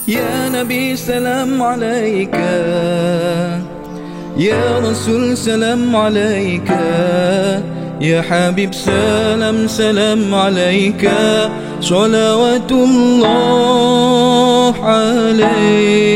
Ya Nabi salam alaika, Ya Rasul salam alaika, Ya Habib salam salam alaika, salawatullah alaik.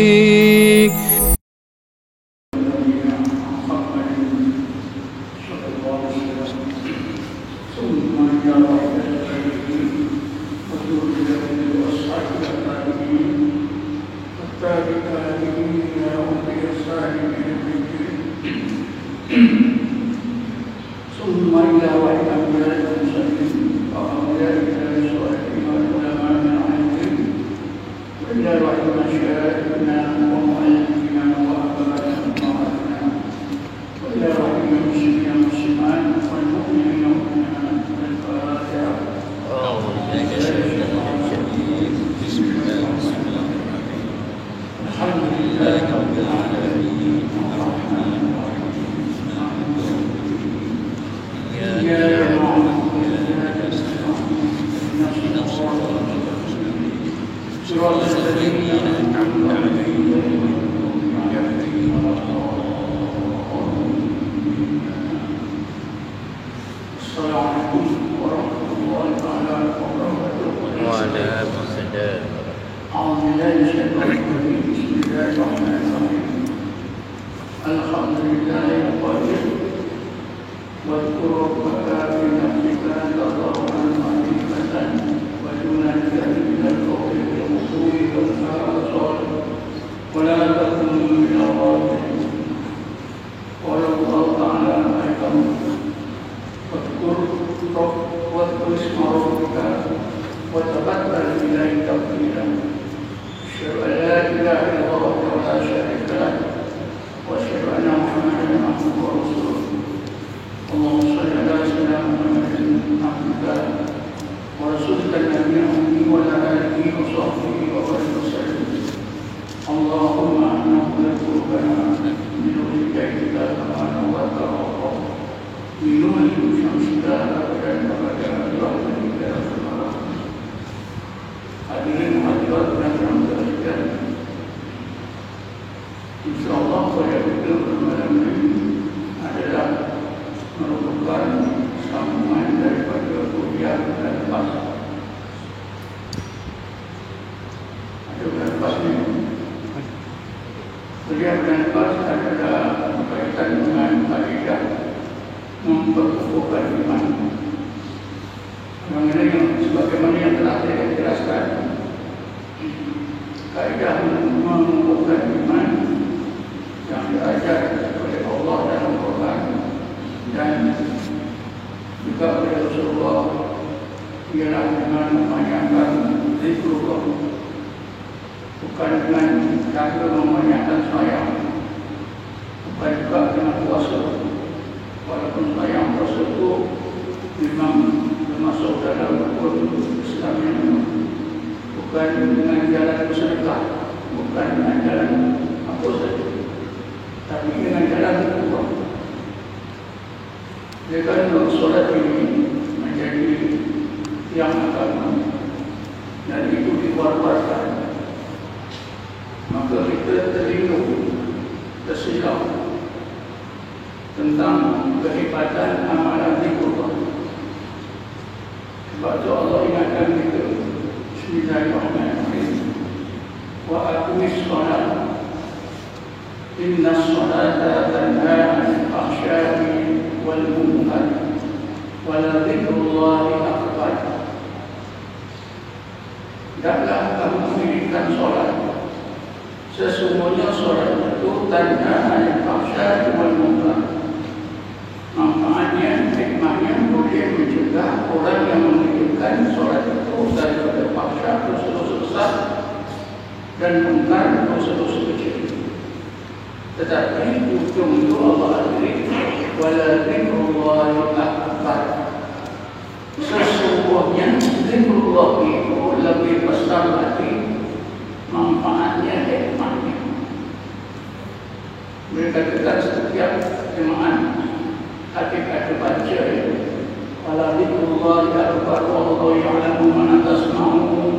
Wallahu ya'lamu ma tasma'un.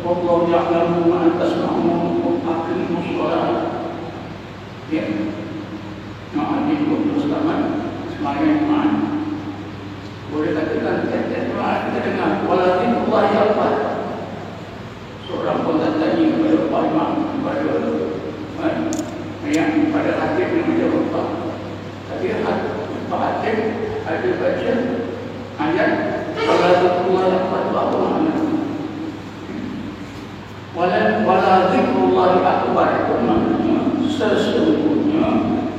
Wallahu wallahu ya'lamu ma tasna'un aqimus shalah. Ya. Nah, ini untuk selamat semayang iman. Boleh katakan kita dengar walakin Allah ya Allah. Seorang pun tak tanya kepada Pak Imam, kepada yang pada hati yang menjawab Pak. Tapi Pak Hatim ada baca ayat walakin Allah ya Allah. Wala zikrullah akbar, sesungguhnya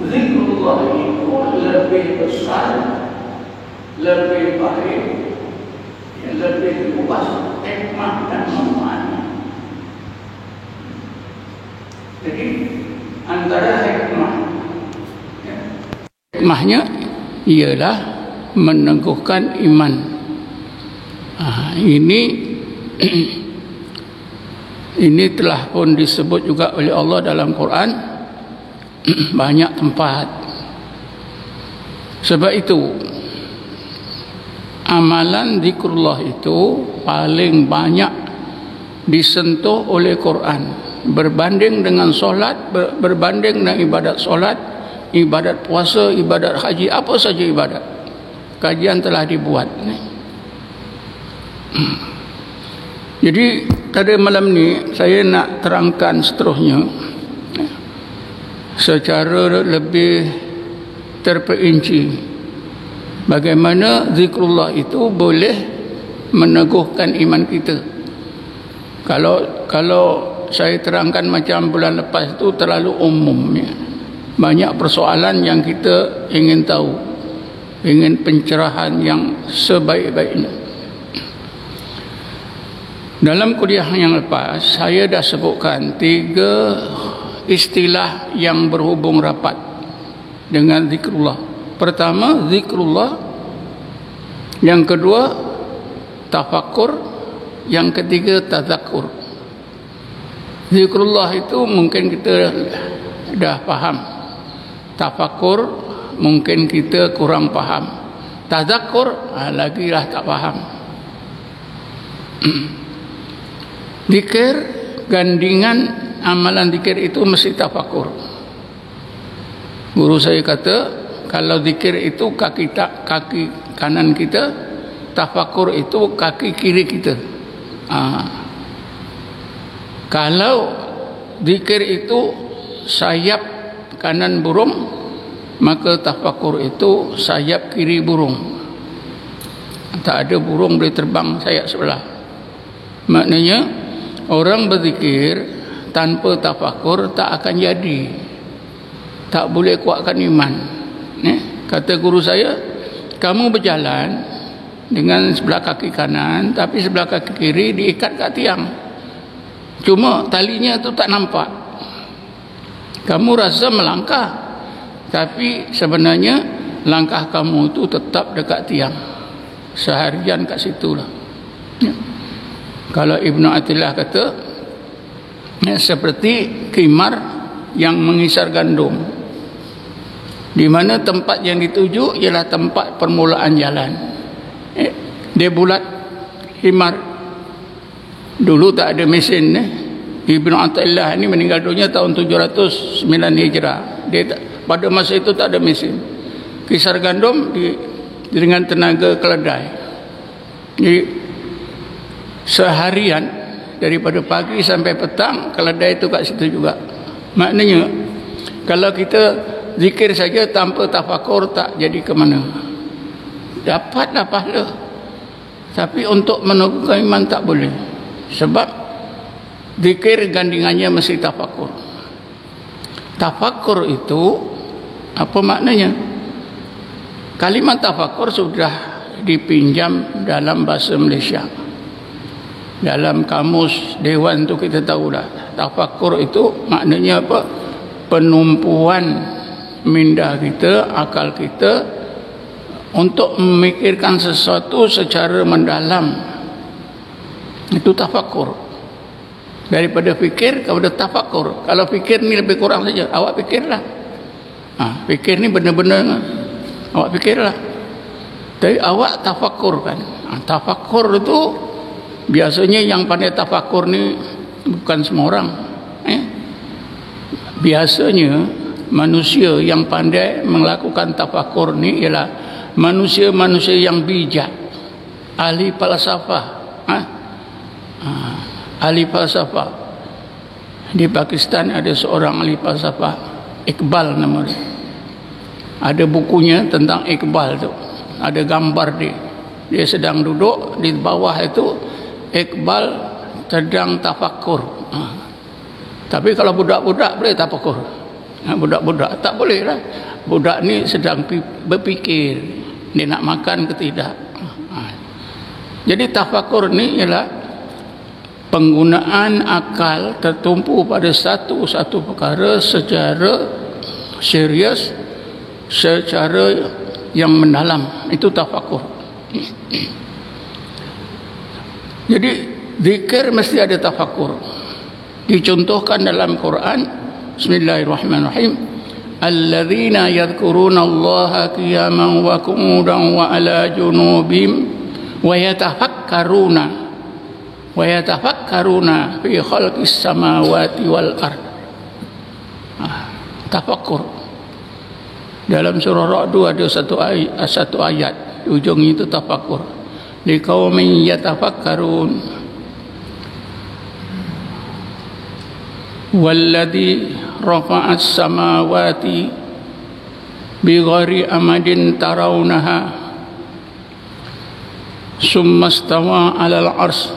zikrullah itu lebih besar, lebih baik, lebih luas hikmah dan manfaatnya. Jadi antara hikmahnya ialah meneguhkan iman. Ini telah pun disebut juga oleh Allah dalam Quran banyak tempat. Sebab itu amalan zikrullah itu paling banyak disentuh oleh Quran, berbanding dengan solat, berbanding dengan ibadat solat, ibadat puasa, ibadat haji, apa saja ibadat. Kajian telah dibuat. Jadi pada malam ni saya nak terangkan seterusnya secara lebih terperinci bagaimana zikrullah itu boleh meneguhkan iman kita. Kalau saya terangkan macam bulan lepas itu terlalu umum ya. Banyak persoalan yang kita ingin tahu, ingin pencerahan yang sebaik-baiknya. Dalam kuliah yang lepas saya dah sebutkan 3 istilah yang berhubung rapat dengan zikrullah. Pertama zikrullah, yang kedua tafakkur, yang ketiga tazakkur. Zikrullah itu mungkin kita dah faham, tafakkur mungkin kita kurang faham, tazakkur lagi lah tak faham. Zikir, gandingan amalan zikir itu mesti tafakkur. Guru saya kata kalau zikir itu kaki kanan kita, tafakkur itu kaki kiri kita. Kalau zikir itu sayap kanan burung, maka tafakkur itu sayap kiri burung. Tak ada burung boleh terbang sayap sebelah. Maknanya orang berzikir tanpa tafakkur tak akan jadi, tak boleh kuatkan iman. Kata guru saya, kamu berjalan dengan sebelah kaki kanan tapi sebelah kaki kiri diikat kat tiang, cuma talinya tu tak nampak. Kamu rasa melangkah tapi sebenarnya langkah kamu tu tetap dekat tiang. Seharian kat situ lah. Kalau Ibnu Athilah kata seperti khimar yang mengisar gandum, di mana tempat yang dituju ialah tempat permulaan jalan. Dia bulat khimar. Dulu tak ada mesin. Ibnu Athilah ni meninggal dunia tahun 709 Hijrah. Pada masa itu tak ada mesin. Kisar gandum dengan tenaga keledai. Jadi seharian daripada pagi sampai petang keledai itu kat situ juga. Maknanya kalau kita zikir saja tanpa tafakkur tak jadi ke mana. Dapatlah pahala, tapi untuk meneguhkan iman tak boleh. Sebab zikir gandingannya mesti tafakkur. Tafakkur itu apa maknanya? Kalimat tafakkur sudah dipinjam dalam bahasa Malaysia. Dalam kamus Dewan tu kita tahu dah. Tafakkur itu maknanya apa? Penumpuan minda kita, akal kita untuk memikirkan sesuatu secara mendalam. Itu tafakkur. Daripada fikir kepada tafakkur. Kalau fikir ni lebih kurang saja, awak fikirlah. Fikir ni benar-benar awak fikirlah. Tapi awak tafakkur kan. Tafakkur itu biasanya yang pandai tafakkur ni bukan semua orang. Biasanya manusia yang pandai melakukan tafakur ni ialah manusia-manusia yang bijak, ahli falsafah. Ahli falsafah. Di Pakistan ada seorang ahli falsafah, Iqbal nama dia. Ada bukunya tentang Iqbal tu. Ada gambar dia. Dia sedang duduk di bawah itu, Iqbal sedang tafakur. Tapi kalau budak-budak boleh tafakur. Budak-budak tak boleh lah. Budak ni sedang berfikir dia nak makan ke tidak. Jadi tafakur ni ialah penggunaan akal tertumpu pada satu perkara secara serius, secara yang mendalam. Itu tafakur. Jadi zikir mesti ada tafakur. Dicontohkan dalam Quran, Bismillahirrahmanirrahim, alladzina yadhkuruna Allaha qiyaman wa qu'udan wa ala junubihim wa yatafakkaruna fi khalqis samawati wal ard. Tafakkur. Dalam surah Ra'd ada satu ayat, ujungnya itu tafakkur. Liqaumin yatafakkarun. Walladzi rafa'as samawati bighairi amadin tarawunaha summa istawa 'alal 'arsy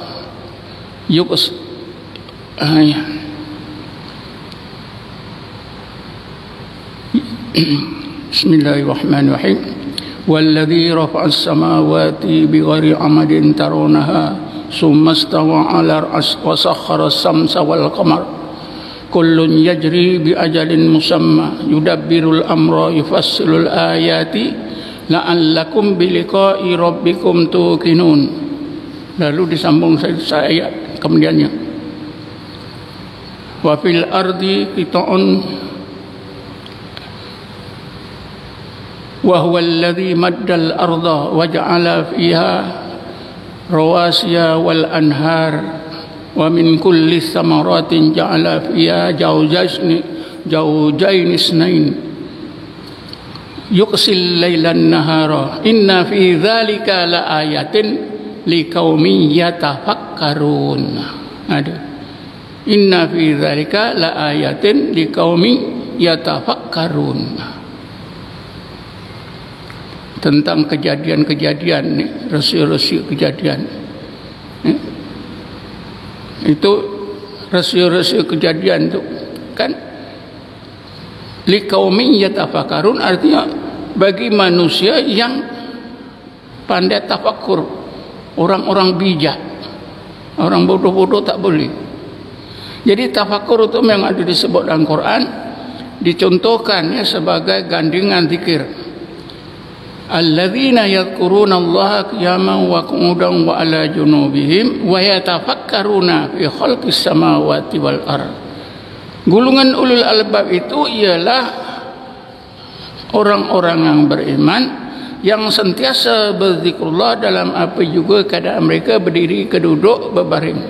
Bismillahirrahmanirrahim. Walladzi rafa'as samawati bighairi amadin tarawunaha summa istawa 'alal 'arsy wa sakhkhara as-samsa wal qamara kullun yajri bi ajalin musamma yudabbirul amra yufassilul ayati la'allakum bi liqa'i rabbikum tuqinun. Lalu disambung ayat kemudiannya, wa fil ardi qita'un wa huwa alladhi maddal arda wa ja'ala fiha rawasiya wal anhar wa min kulli thamaratin ja'ala fiha zawjayn isnain yuqsil lailan nahara inna fi dzalika laayatin liqaumin yatafakkarun. Ada inna fi dzalika laayatin liqaumin yatafakkarun. Tentang kejadian-kejadian ni, rahsia-rahsia kejadian. Itu rahsia-rahsia kejadian tu kan, liqaumin yatafakkarun artinya bagi manusia yang pandai tafakur, orang-orang bijak. Orang bodoh-bodoh tak boleh. Jadi tafakur itu memang ada disebut dalam Quran, dicontohkannya sebagai gandingan zikir. Alladzina yadhkuruna Allaha qiyaman wa qu'udan wa 'ala junubihim wa yatafakkaruna fi khalqis samawati wal ard. Gulungan ulul albab itu ialah orang-orang yang beriman yang sentiasa berzikrullah dalam apa juga keadaan mereka berdiri, keduduk, berbaring.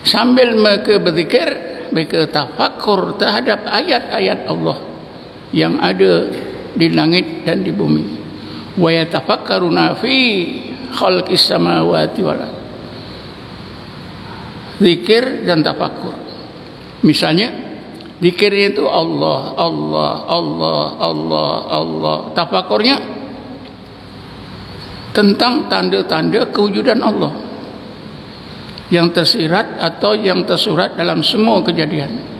Sambil mereka berzikir, mereka tafakkur terhadap ayat-ayat Allah yang ada di langit dan di bumi. Wa yatafakkaruna fi khalqis samawati wal ard. Zikir dan tafakkur. Misalnya zikirnya itu Allah, Allah, Allah, Allah, Allah. Tafakkurnya tentang tanda-tanda kewujudan Allah yang tersirat atau yang tersurat dalam semua kejadian.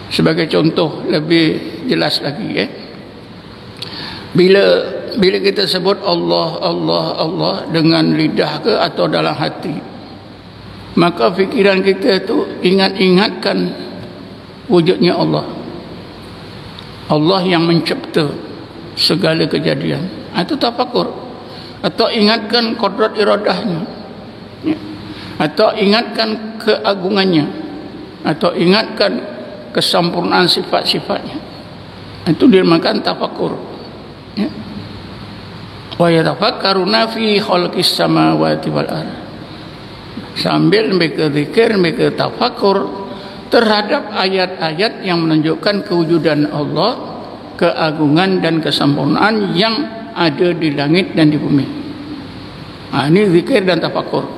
Sebagai contoh lebih jelas lagi, bila kita sebut Allah, Allah, Allah dengan lidah ke atau dalam hati, maka fikiran kita itu ingatkan wujudnya Allah. Allah yang mencipta segala kejadian. Itu tafakur. Atau ingatkan kodrat iradahnya, atau ingatkan keagungannya, atau ingatkan kesempurnaan sifat-sifatnya. Itu dinamakan tafakur. wa yatafakkaruna fi khalqis samawati wal ard. Sambil mereka zikir, mereka tafakur terhadap ayat-ayat yang menunjukkan kewujudan Allah, keagungan dan kesempurnaan yang ada di langit dan di bumi. Ini zikir dan tafakur.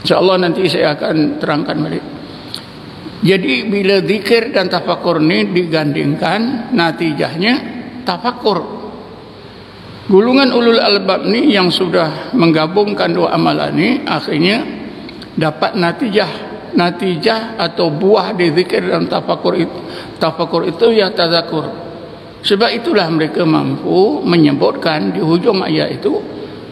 InsyaAllah nanti saya akan terangkan balik. Jadi bila zikir dan tafakur ini digandingkan, natijahnya tafakur. Gulungan ulul albab ni yang sudah menggabungkan dua amalan ni akhirnya dapat natijah atau buah di zikir dan tafakur itu. Tafakur itu ya tazakur. Sebab itulah mereka mampu menyebutkan di hujung ayat itu,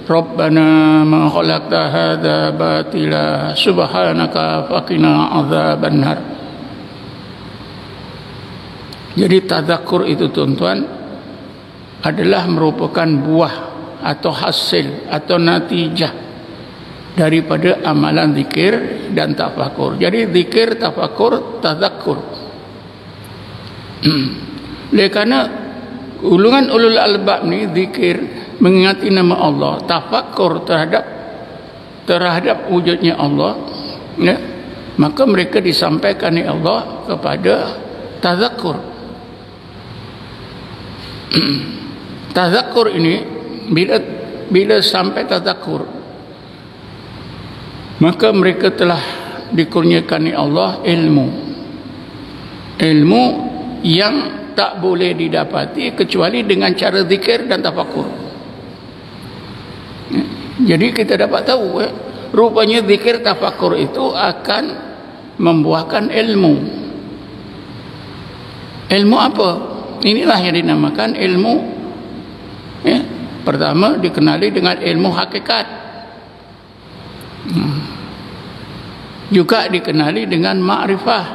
Rabbana ma khalaqta hadza batila subhanaka faqina adzabannar. Jadi tazakur itu tuan-tuan adalah merupakan buah atau hasil atau natijah daripada amalan zikir dan tafakur. Jadi zikir, tafakur, tazakur. Oleh kerana gulungan ulul albab ni zikir mengingati nama Allah, tafakur terhadap wujudnya Allah, ya, maka mereka disampaikan oleh Allah kepada tazakur. Tazakur ini bila sampai tazakur, maka mereka telah dikurniakan oleh Allah ilmu yang tak boleh didapati kecuali dengan cara zikir dan tafakur. Jadi kita dapat tahu rupanya zikir tafakur itu akan membuahkan ilmu. Ilmu apa? Inilah yang dinamakan ilmu, ya. Pertama dikenali dengan ilmu hakikat, juga dikenali dengan ma'rifah,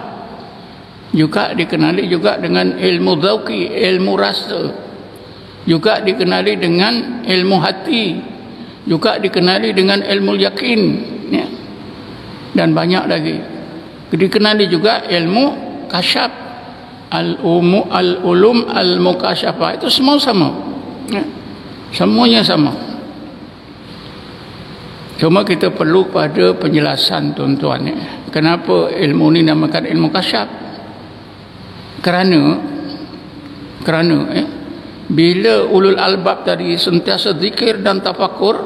juga dikenali juga dengan ilmu zauqi, ilmu rasa, juga dikenali dengan ilmu hati, juga dikenali dengan ilmu yakin, ya. Dan banyak lagi. Dikenali juga ilmu kasyaf, al-ulum al-mukasyafah, itu semua sama, ya. Semuanya sama. Cuma kita perlu pada penjelasan tuan-tuan, ya. Kenapa ilmu ni namakan ilmu kasyaf? Kerana bila ulul albab tadi sentiasa zikir dan tafakur,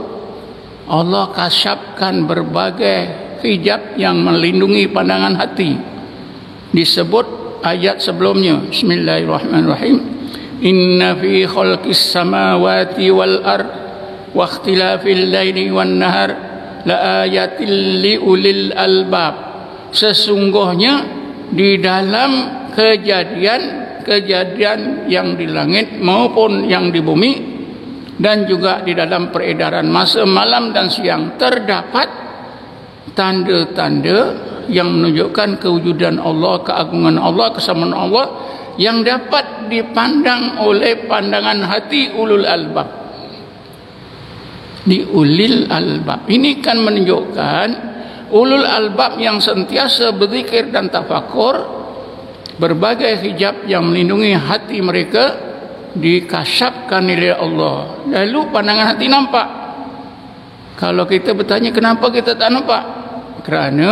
Allah kasyafkan berbagai hijab yang melindungi pandangan hati. Disebut ayat sebelumnya, Bismillahirrahmanirrahim, inna fi khalqis samawati wal ard wa ikhtilafil laili wan nahar la ayatil liulil albab. Sesungguhnya di dalam kejadian yang di langit maupun yang di bumi, dan juga di dalam peredaran masa malam dan siang, terdapat tanda-tanda yang menunjukkan kewujudan Allah, keagungan Allah, kesamaan Allah yang dapat dipandang oleh pandangan hati ulul albab. Di ulil albab ini kan menunjukkan ulul albab yang sentiasa berzikir dan tafakur, berbagai hijab yang melindungi hati mereka dikasyafkan oleh Allah. Lalu pandangan hati nampak. Kalau kita bertanya kenapa kita tak nampak? Kerana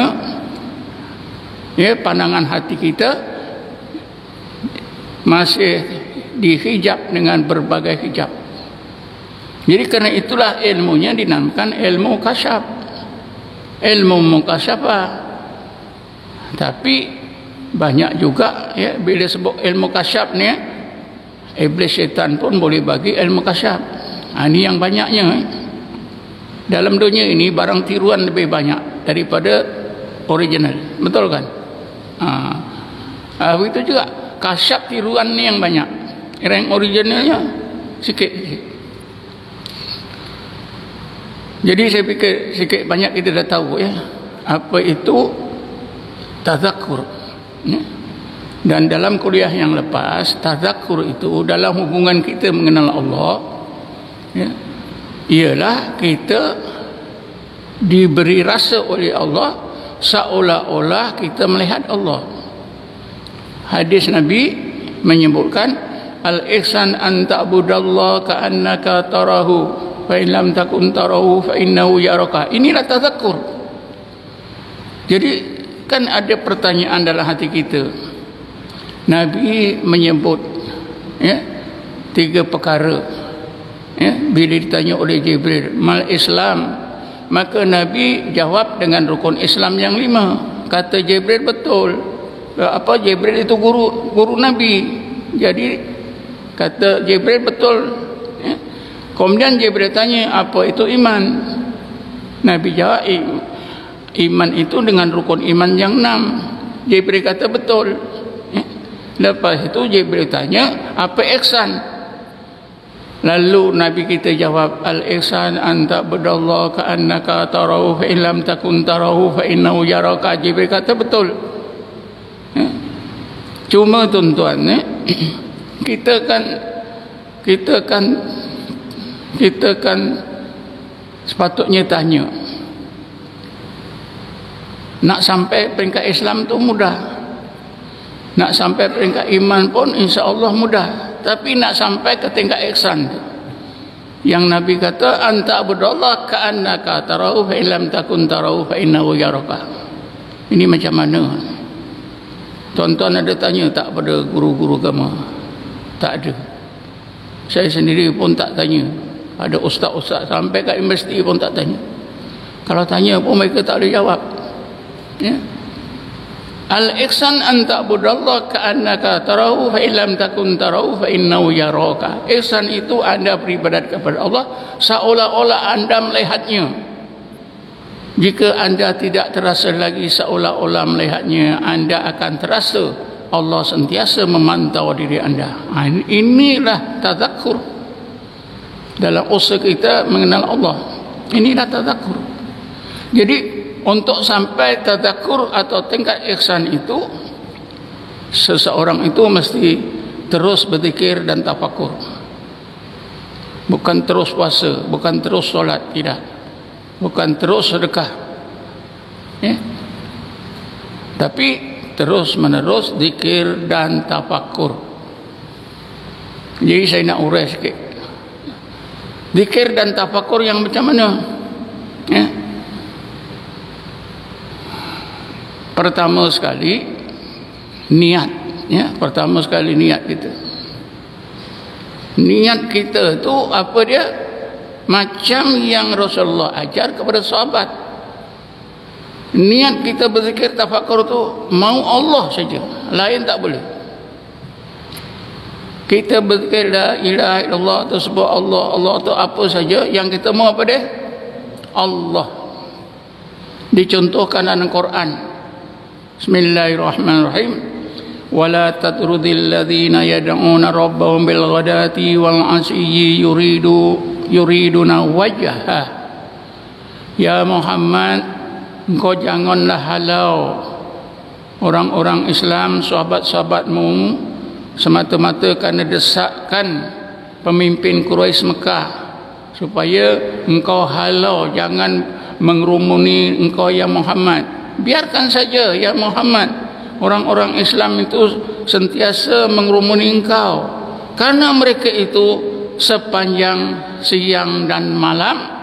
pandangan hati kita masih dihijab dengan berbagai hijab. Jadi kerana itulah ilmunya dinamakan ilmu kasyaf, ilmu mukasyafah. Tapi banyak juga, bila sebut ilmu kasyaf ni, iblis syaitan pun boleh bagi ilmu kasyaf. Ini yang banyaknya. Dalam dunia ini barang tiruan lebih banyak daripada original, betul kan? Itu juga kasyaf tiruan ni yang banyak, yang originalnya sikit. Jadi saya fikir sikit banyak kita dah tahu apa itu tazakur. Dan dalam kuliah yang lepas, tazakur itu dalam hubungan kita mengenal Allah, ialah kita diberi rasa oleh Allah seolah-olah kita melihat Allah. Hadis Nabi menyebutkan al-ihsan an ta'budallaha ka'annaka tarahu fa in lam takun tarahu fa innahu yaraka. Inilah tazakkur. Jadi kan ada pertanyaan dalam hati kita. Nabi menyebut ya 3 perkara ya, bila ditanya oleh Jibril, mal Islam, maka Nabi jawab dengan rukun Islam yang 5. Kata Jibril, betul. Apa, Jibril itu guru Nabi. Jadi kata Jibril, betul ya. Kemudian Jibril tanya, apa itu iman? Nabi jawab, iman itu dengan rukun iman yang 6. Jibril kata betul ya. Lepas itu Jibril tanya, apa ihsan? Lalu Nabi kita jawab, al-ihsan anta budallah ka'annaka tarahu fa in lam takun tarahu fa innahu yaraka. Jibril kata betul ya. Cuma tuan-tuan ya, kita kan sepatutnya tanya, nak sampai peringkat Islam tu mudah, nak sampai peringkat iman pun insya-Allah mudah, tapi nak sampai ke tingkat ihsan yang Nabi kata, anta abudallah ka'annaka tarahu fa illam takun tarahu fa innahu yaraka. Ini macam mana? Tuan-tuan ada tanya tak pada guru-guru agama? Tak ada. Saya sendiri pun tak tanya. Ada ustaz-ustaz sampai kat universiti pun tak tanya. Kalau tanya pun mereka tak boleh jawab ya. Al-ihsan an ta'budallah ka'annaka tarahu fa illam takun tarahu fa innahu yaraka. Ihsan itu anda beribadat kepada Allah seolah-olah anda melihatnya. Jika anda tidak terasa lagi seolah-olah melihatnya, anda akan terasa Allah sentiasa memantau diri anda. Inilah tazakkur dalam usaha kita mengenal Allah. Inilah tazakkur. Jadi untuk sampai tazakkur atau tingkat ihsan itu, seseorang itu mesti terus berzikir dan tafakur. Bukan terus puasa, bukan terus solat, tidak. Bukan terus sedekah ya. Tapi terus menerus zikir dan tafakur. Jadi saya nak urai sikit. Zikir dan tafakur yang macam mana ya? Pertama sekali niat ya. Pertama sekali niat kita. Niat kita tu apa dia? Macam yang Rasulullah ajar kepada sahabat. Niat kita berzikir tafakur tu mau Allah saja, lain tak boleh. Kita berzikir la ilaha illallah tu sebut Allah, Allah tu apa saja yang kita mau apa dia? Allah. Dicontohkan dalam Quran. Bismillahirrahmanirrahim. Wala tatrudil ladzina yad'una rabbahum bil ghadati wal 'ashiyyi yuriduna wajha. Ya Muhammad, engkau janganlah halau orang-orang Islam, sahabat-sahabatmu, semata-mata kerana desakan pemimpin Quraisy Mekah, supaya engkau halau, jangan mengerumuni engkau ya Muhammad. Biarkan saja ya Muhammad, orang-orang Islam itu sentiasa mengerumuni engkau, karena mereka itu sepanjang siang dan malam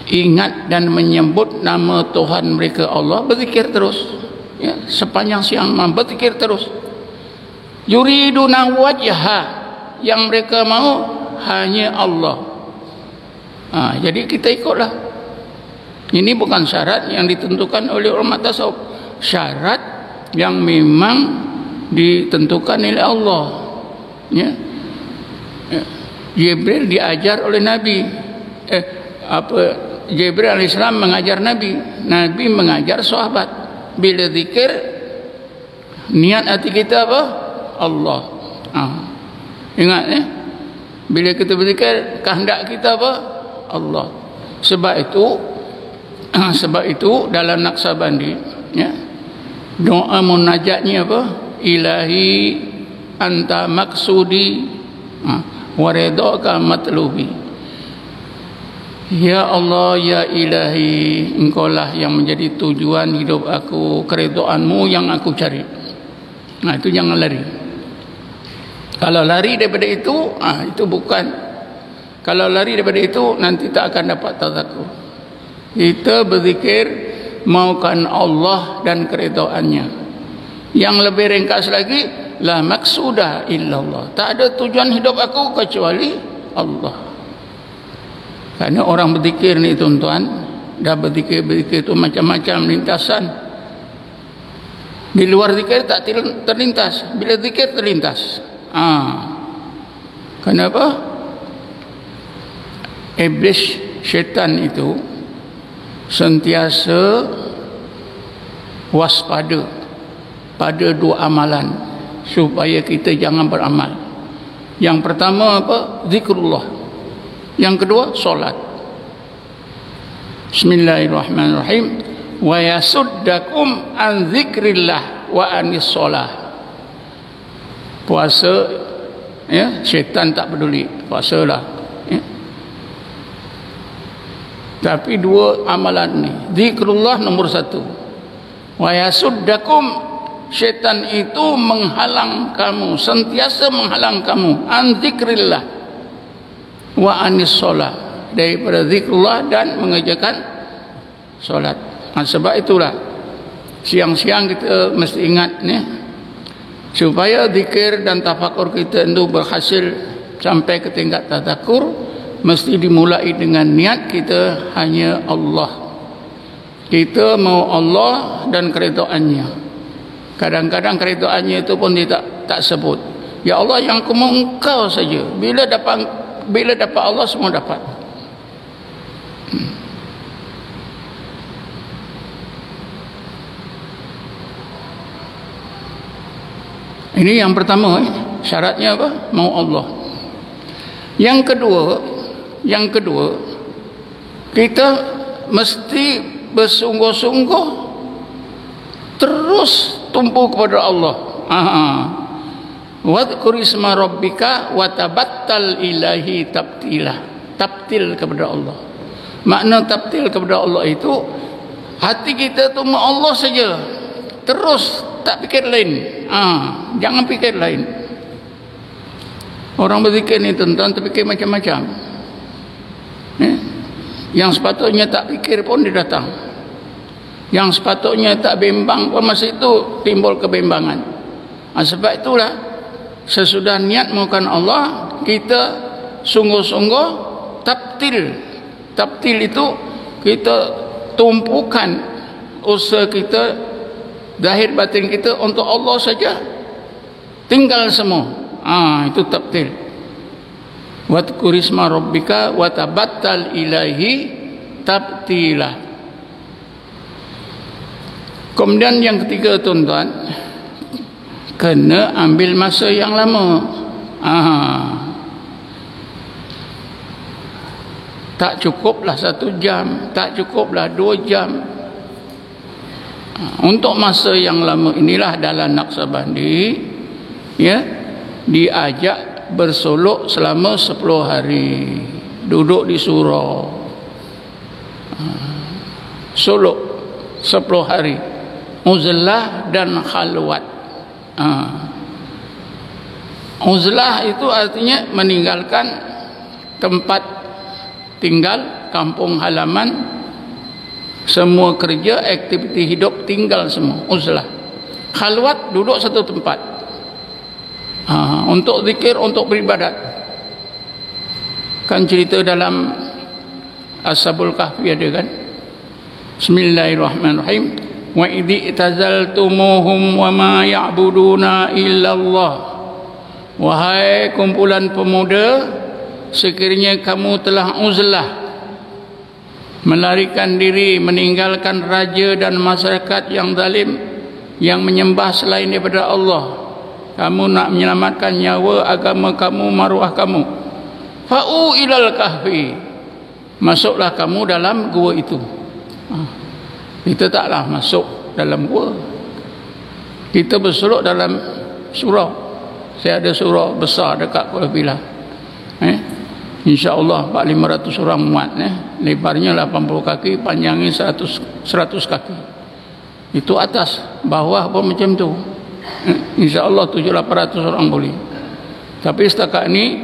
ingat dan menyebut nama Tuhan mereka Allah, berzikir terus ya, sepanjang siang malam berzikir terus. Yuriduna wajha, yang mereka mau hanya Allah. Jadi kita ikutlah. Ini bukan syarat yang ditentukan oleh ulama tasawuf, syarat yang memang ditentukan oleh Allah ya. Jibril diajar oleh Nabi Jibril alaihissalam mengajar Nabi, Nabi mengajar sahabat. Bila zikir, niat hati kita apa? Allah. Ingat ya, bila kita berzikir, kehendak kita apa? Allah. Sebab itu dalam Naqsabandi ya, doa munajatnya apa? Ilahi anta maksudi wa ridhaka matlubi. Ya Allah, ya Ilahi, engkaulah yang menjadi tujuan hidup aku, keridhaanmu yang aku cari. Itu jangan lari. Kalau lari daripada itu bukan Kalau lari daripada itu, nanti tak akan dapat tadakur. Kita berzikir maukan Allah dan keredaannya. Yang lebih ringkas lagi, la maksuda illallah. Tak ada tujuan hidup aku kecuali Allah. Karena orang berzikir ni tuan-tuan, dah berzikir tu macam-macam lintasan. Di luar zikir tak terlintas, bila zikir terlintas. Kenapa? Iblis, syaitan itu sentiasa waspada pada dua amalan supaya kita jangan beramal. Yang pertama apa? Zikrullah. Yang kedua solat. Bismillahirrahmanirrahim. Wa yasuddakum an zikrillah wa anis solah. Puasa, ya, syaitan tak peduli, puasalah, ya. Tapi dua amalan ni, zikrullah nombor satu. Wa yasuddakum, syaitan itu menghalang kamu, sentiasa menghalang kamu, an zikrillah wa anis solah, daripada zikrullah dan mengerjakan solat. Sebab itulah siang-siang kita mesti ingat ni, supaya zikir dan tafakur kita itu berhasil sampai ke tingkat tadakur, mesti dimulai dengan niat kita hanya Allah. Kita mau Allah dan keredaannya. Kadang-kadang keredaannya itu pun dia tak sebut. Ya Allah, yang aku mau Engkau saja. Bila dapat Allah, semua dapat. Ini yang pertama, syaratnya apa? Mau Allah. Yang kedua, kita mesti bersungguh-sungguh terus tumpu kepada Allah. Wadhkur isma rabbika wa tabattal ilahi tabtila. Tabtil kepada Allah. Makna tabtil kepada Allah itu, hati kita tu mau Allah saja. Terus, tak fikir lain. Jangan fikir lain. Orang berzikir ni tuan-tuan terfikir macam-macam. Yang sepatutnya tak fikir pun dia datang. Yang sepatutnya tak bimbang pun masa itu timbul kebimbangan. Sebab itulah, sesudah niat maukan Allah, kita sungguh-sungguh tabtil. Tabtil itu kita tumpukan usaha kita, zahir batin kita untuk Allah saja. Tinggal semua. Itu tabtil. Wadhkur isma rabbika wa tabattal ilaihi tabtila. Kemudian yang ketiga tuan-tuan, kena ambil masa yang lama. Tak cukuplah 1 jam, tak cukuplah 2 jam. Untuk masa yang lama inilah dalam Naqsabandi, ya, diajak bersolok selama 10 hari, duduk di surau, solok 10 hari, uzlah dan khalwat. Uzlah itu artinya meninggalkan tempat tinggal, kampung halaman, semua kerja, aktiviti hidup, tinggal semua. Uzlah. Khalwat, duduk satu tempat, untuk zikir, untuk beribadat. Kan cerita dalam Ashabul Kahfi ada kan? Bismillahirrahmanirrahim. Wa idh tazaltumuhum wa ma ya'buduna illallah. Wahai kumpulan pemuda, sekiranya kamu telah uzlah, melarikan diri, meninggalkan raja dan masyarakat yang zalim, yang menyembah selain daripada Allah, kamu nak menyelamatkan nyawa, agama kamu, maruah kamu, fa'u ilal kahfi, masuklah kamu dalam gua itu. Kita taklah masuk dalam gua, kita bersolok dalam surau. Saya ada surau besar dekat Kuala Pilah, InsyaAllah 400-500 orang muat, lebarnya 80 kaki, panjangnya 100 kaki. Itu atas, bawah pun macam tu. InsyaAllah 700-800 orang boleh. Tapi setakat ni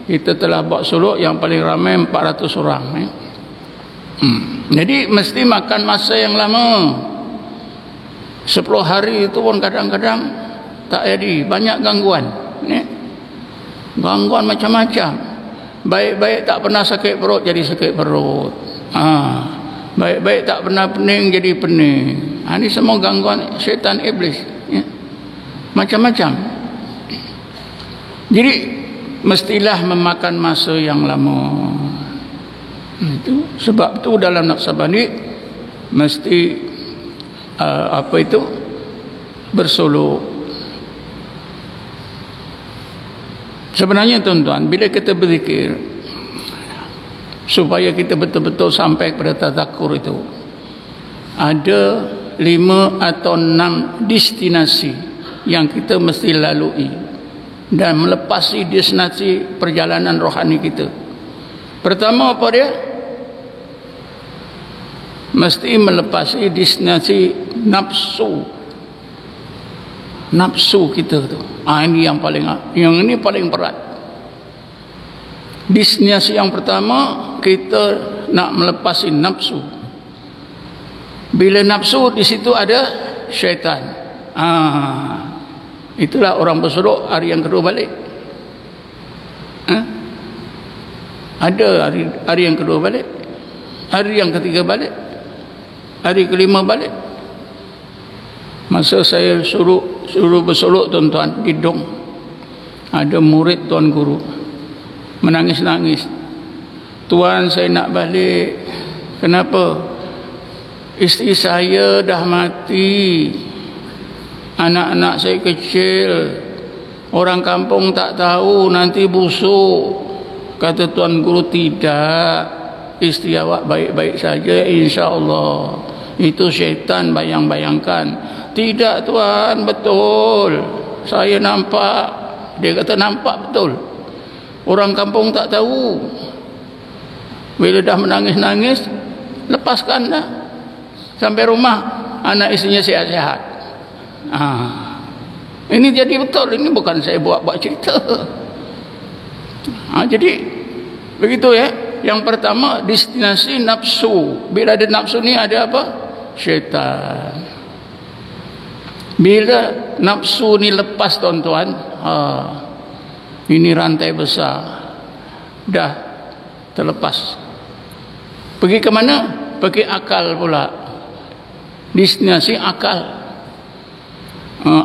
kita telah buat suluk yang paling ramai 400 orang. Jadi mesti makan masa yang lama. 10 hari itu pun kadang-kadang tak jadi, banyak gangguan. Gangguan macam-macam. Baik-baik tak pernah sakit perut jadi sakit perut. Baik-baik tak pernah pening jadi pening. Ini semua gangguan syaitan iblis. Macam-macam. Jadi mestilah memakan masa yang lama. Itu sebab tu dalam Naqsabandi mesti bersolok. Sebenarnya tuan-tuan, bila kita berzikir supaya kita betul-betul sampai kepada tazakkur itu, ada 5 atau 6 destinasi yang kita mesti lalui dan melepasi destinasi perjalanan rohani kita. Pertama apa dia? Mesti melepasi destinasi nafsu kita tu. Ini yang paling berat. Destinasi yang pertama, kita nak melepasi nafsu. Bila nafsu, di situ ada syaitan. Itulah orang bersolok hari yang kedua balik. Ada hari yang kedua balik, hari yang ketiga balik, hari kelima balik. Masa saya suruh bersolok tuan-tuan di Dong, ada murid tuan guru menangis-nangis, "Tuan, saya nak balik." "Kenapa?" "Isteri saya dah mati, anak-anak saya kecil, orang kampung tak tahu, nanti busuk." Kata tuan guru, "Tidak, isteri awak baik-baik saja, insya-Allah. Itu syaitan bayang-bayangkan." "Tidak tuan, betul. Saya nampak." Dia kata nampak betul. Orang kampung tak tahu. Bila dah menangis-nangis, lepaskan dah. Sampai rumah, anak isterinya sihat-sihat. Ini jadi betul. Ini bukan saya buat-buat cerita. Jadi begitu ya. Yang pertama, destinasi nafsu. Bila ada nafsu ni ada apa? Syaitan. Bila nafsu ni lepas tuan-tuan, ini rantai besar dah terlepas. Pergi ke mana? Pergi akal pula. Destinasi akal.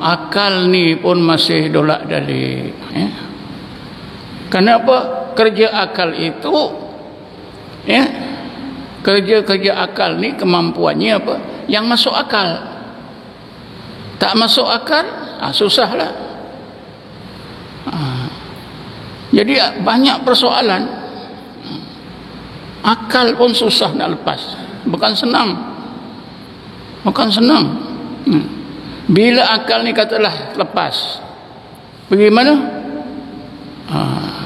Akal ni pun masih dolak-dalik. Kenapa? Kerja akal itu, kerja akal ni kemampuannya apa? Yang masuk akal. Tak masuk akal, susahlah. Jadi banyak persoalan. Akal pun susah nak lepas. Bukan senang. Bila akal ni katalah lepas, pergi mana?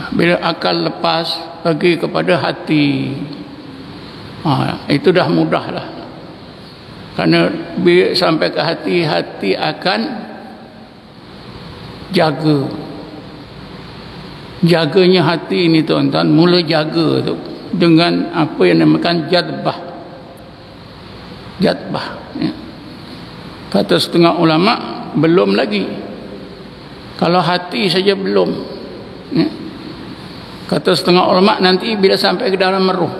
Bila akal lepas, pergi kepada hati. Itu dah mudah lah. Kerana bila sampai ke hati, hati akan jaganya hati ini tuan-tuan, mula jaga tu dengan apa yang dinamakan jadbah. Kata setengah ulama, belum lagi. Kalau hati saja belum. Kata setengah ulama, nanti bila sampai ke dalam roh.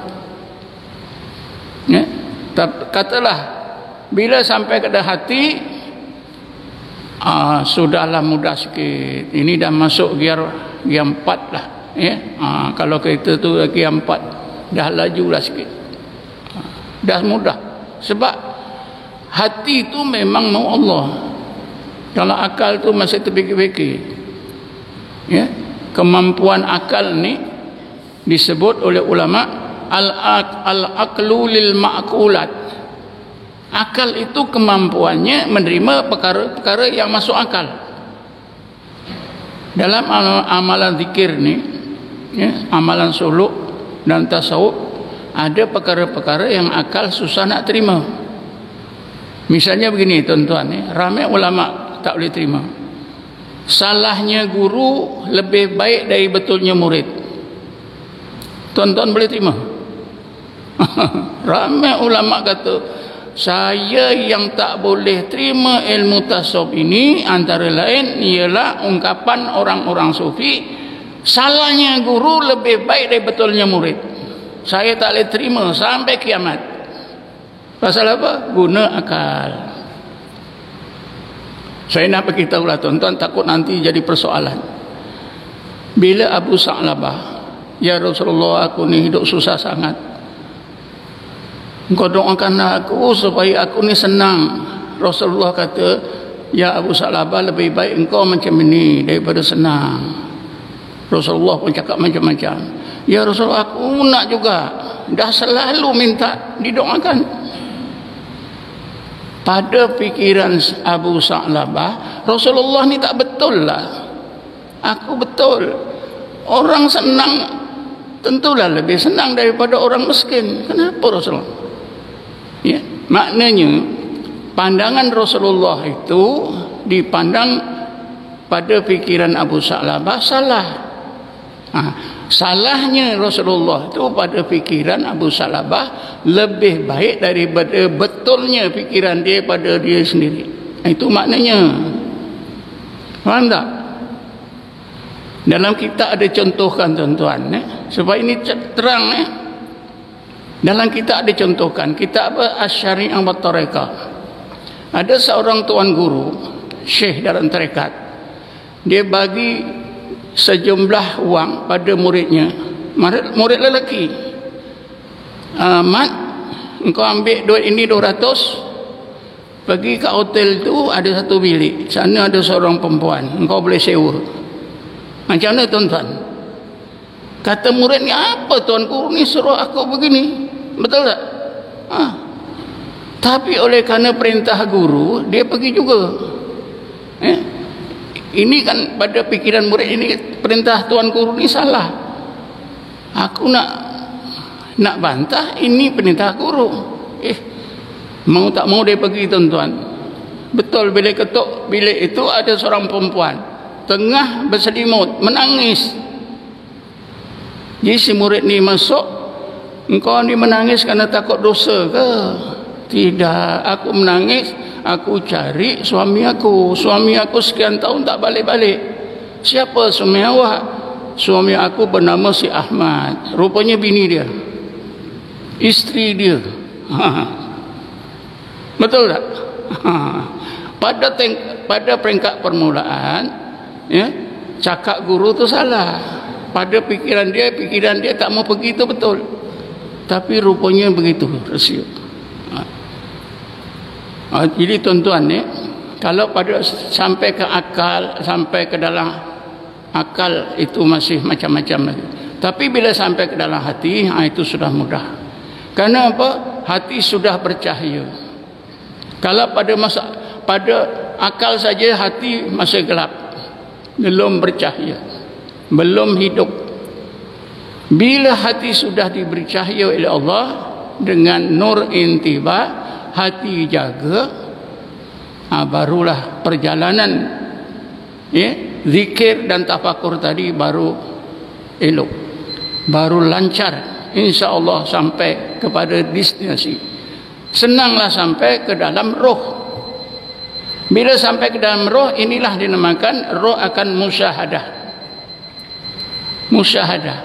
Katalah bila sampai ke dalam hati, sudahlah mudah sikit. Ini dah masuk gear 4 lah. Kalau kereta tu gear 4, dah laju lah sikit. Dah mudah. Sebab hati tu memang mau Allah. Kalau akal tu masih terfikir-fikir. Kemampuan akal ni disebut oleh ulama al-aqlu lil ma'kulat. Akal itu kemampuannya menerima perkara-perkara yang masuk akal. Dalam amalan zikir ni, amalan suluk dan tasawuf, ada perkara-perkara yang akal susah nak terima. Misalnya begini tuan-tuan, ramai ulama tak boleh terima. Salahnya guru lebih baik dari betulnya murid. Tuan-tuan boleh terima? Ramai ulama kata, saya yang tak boleh terima ilmu tasawuf ini antara lain ialah ungkapan orang-orang sufi, salahnya guru lebih baik dari betulnya murid. Saya tak boleh terima sampai kiamat. Pasal apa? Guna akal. Saya nak beritahulah tuan-tuan, takut nanti jadi persoalan. Bila Abu Sa'labah, ya Rasulullah, aku ni hidup susah sangat, engkau doakan aku supaya aku ni senang. Rasulullah kata, ya Abu Sa'labah, lebih baik engkau macam ini daripada senang. Rasulullah pun cakap macam-macam. Ya Rasulullah, aku nak juga, dah selalu minta didoakan. Pada fikiran Abu Sa'labah, Rasulullah ni tak betul lah. Aku betul. Orang senang tentulah lebih senang daripada orang miskin. Kenapa Rasulullah? Ya, maknanya pandangan Rasulullah itu dipandang pada fikiran Abu Sa'labah salah. Salahnya Rasulullah itu pada fikiran Abu Sa'labah lebih baik daripada betulnya fikiran dia pada dia sendiri. Itu maknanya. Faham tak? Dalam kitab ada contohkan tuan-tuan, supaya ini terang. Dalam kitab ada contohkan, kitab apa? Asy-Syari'ah wa Tariqah. Ada seorang tuan guru, syekh dalam tarekat. Dia bagi sejumlah wang pada muridnya, murid lelaki. Mat, engkau ambil duit ini 200, pergi ke hotel tu, ada satu bilik, sana ada seorang perempuan, engkau boleh sewa. Macam mana tuan-tuan? Kata murid ni, apa tuan guru ni suruh aku begini? Betul tak? Tapi oleh kerana perintah guru, dia pergi juga. Ini kan pada fikiran murid ini, perintah tuan guru ni salah. Aku nak bantah, ini perintah guru. Mau tak mau dia pergi tuan-tuan. Betul, bila ketuk bilik itu ada seorang perempuan tengah berselimut menangis. Jadi si murid ni masuk, engkau ni menangis kerana takut dosa ke? Tidak, aku menangis, aku cari suami aku. Suami aku sekian tahun tak balik-balik. Siapa suami awak? Suami aku bernama si Ahmad. Rupanya bini dia, isteri dia. Betul tak? Pada peringkat permulaan, ya, cakap guru tu salah. Pada pikiran dia tak mau pergi itu betul. Tapi rupanya begitu rahsia. Jadi tuan-tuan ni, kalau pada sampai ke akal, sampai ke dalam akal itu masih macam-macam lagi. Tapi bila sampai ke dalam hati, itu sudah mudah. Karena apa? Hati sudah bercahaya. Kalau pada akal saja hati masih gelap, belum bercahaya, belum hidup. Bila hati sudah diberi cahaya oleh Allah dengan nur intiba, hati jaga, barulah perjalanan zikir dan tafakur tadi baru elok, baru lancar, insya-Allah sampai kepada destinasi. Senanglah sampai ke dalam roh. Bila sampai ke dalam roh, inilah dinamakan roh akan musyahadah. Musyahadah.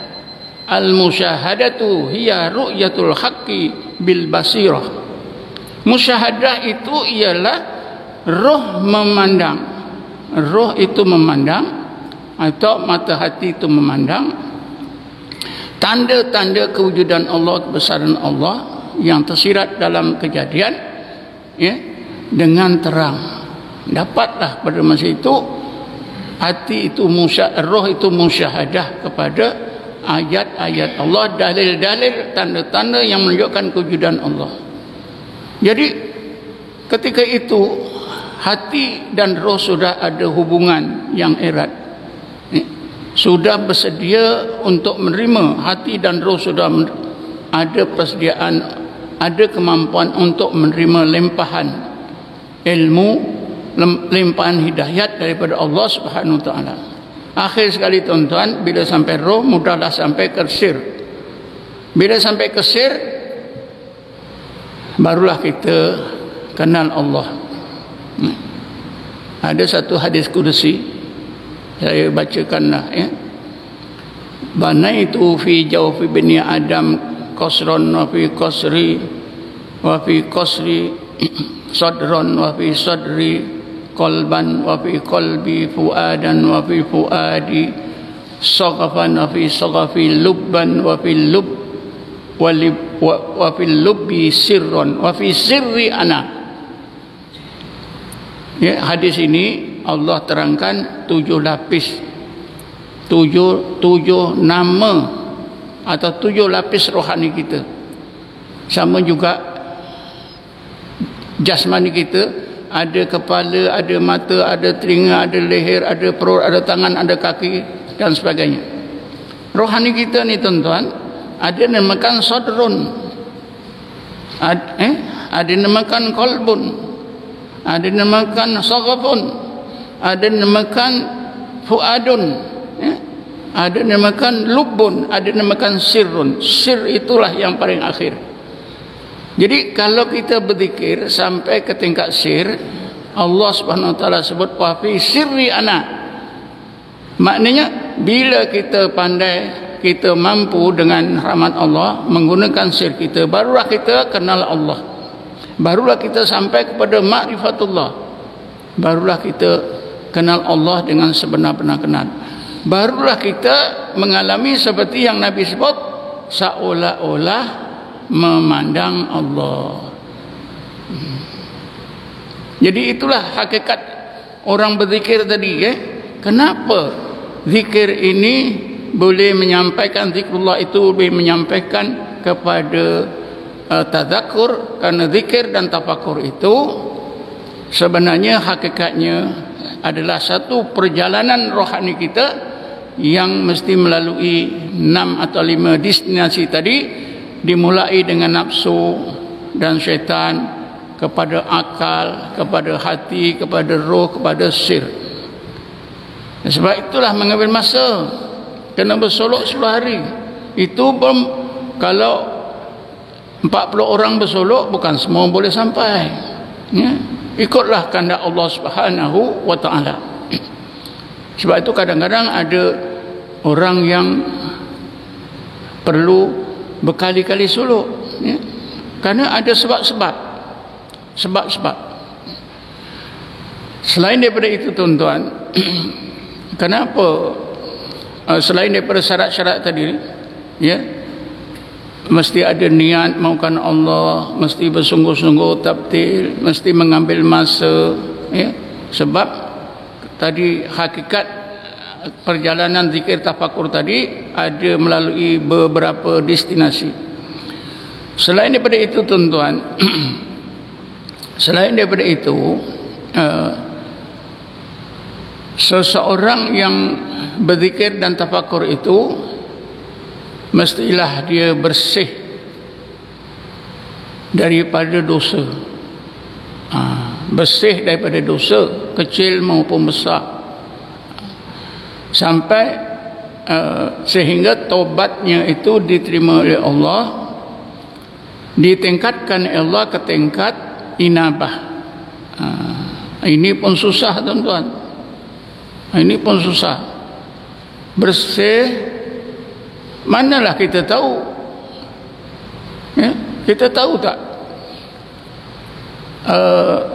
Al-musyahadatu hiya ru'yatul haqqi bil basirah. Musyahadah itu ialah roh memandang. Roh itu memandang, atau mata hati itu memandang tanda-tanda kewujudan Allah, kebesaran Allah yang tersirat dalam kejadian, dengan terang. Dapatlah pada masa itu hati itu roh itu musyahadah kepada ayat-ayat Allah, dalil-dalil, tanda-tanda yang menunjukkan kewujudan Allah. Jadi ketika itu hati dan roh sudah ada hubungan yang erat, sudah bersedia untuk menerima. Hati dan roh sudah ada persediaan, ada kemampuan untuk menerima limpahan ilmu, limpahan hidayat daripada Allah Subhanahu Wa Taala. Akhir sekali tuan-tuan, bila sampai roh, mudahlah sampai ke sir. Bila sampai ke sir, barulah kita kenal Allah. Ada satu hadis kudusi, saya bacakanlah ya. Banaitu fi jawfi bani Adam qasran wa fi qasri wa fi qasri sadran wa fi sadri qalban wa fi qalbi fuadan wa fi fuadi saghafan wa fi saghafi lubban wa fi lub wa fi lubbi sirran wa fi sirri ana. Ya, hadis ini Allah terangkan 7 lapis, 7 nama atau 7 lapis rohani kita. Sama juga jasmani kita, ada kepala, ada mata, ada telinga, ada leher, ada perut, ada tangan, ada kaki dan sebagainya. Rohani kita ni tuan-tuan, ada namakan sadrun, ada namakan qalbun, ada namakan saghafun, ada namakan fuadun, ada namakan lubbun, ada namakan sirrun. Sir itulah yang paling akhir. Jadi kalau kita berzikir sampai ke tingkat sir, Allah Subhanahu wa taala sebut wa fi sirri ana. Maknanya bila kita pandai, kita mampu dengan rahmat Allah menggunakan sir kita, barulah kita kenal Allah. Barulah kita sampai kepada ma'rifatullah. Barulah kita kenal Allah dengan sebenar-benar kenal. Barulah kita mengalami seperti yang Nabi sebut, seolah-olah memandang Allah. Jadi itulah hakikat orang berzikir tadi. Kenapa zikir ini boleh menyampaikan, zikrullah itu boleh menyampaikan kepada tadzakur? Karena zikir dan tafakur itu sebenarnya hakikatnya adalah satu perjalanan rohani kita yang mesti melalui 6 atau 5 destinasi tadi, dimulai dengan nafsu dan syaitan, kepada akal, kepada hati, kepada roh, kepada sir. Sebab itulah mengambil masa, kena bersolok 10 hari. Itu pun kalau 40 orang bersolok, bukan semua boleh sampai ya. Ikutlah kehendak Allah Subhanahu wa taala. Sebab itu kadang-kadang ada orang yang perlu berkali-kali solok ya. Kerana ada sebab-sebab. Selain daripada itu tuan-tuan, kenapa selain daripada syarat-syarat tadi ya, mesti ada niat mahukan Allah, mesti bersungguh-sungguh tabtil, mesti mengambil masa ya. Sebab tadi hakikat perjalanan zikir tafakur tadi ada melalui beberapa destinasi. Selain daripada itu tuan-tuan, selain daripada itu seseorang yang berzikir dan tafakur itu mestilah dia bersih daripada dosa. Bersih daripada dosa kecil maupun besar, sampai sehingga taubatnya itu diterima oleh Allah, ditingkatkan oleh Allah ke tingkat inabah. Ini pun susah tuan-tuan, ini pun susah. Bersih, manalah kita tahu ya, kita tahu tak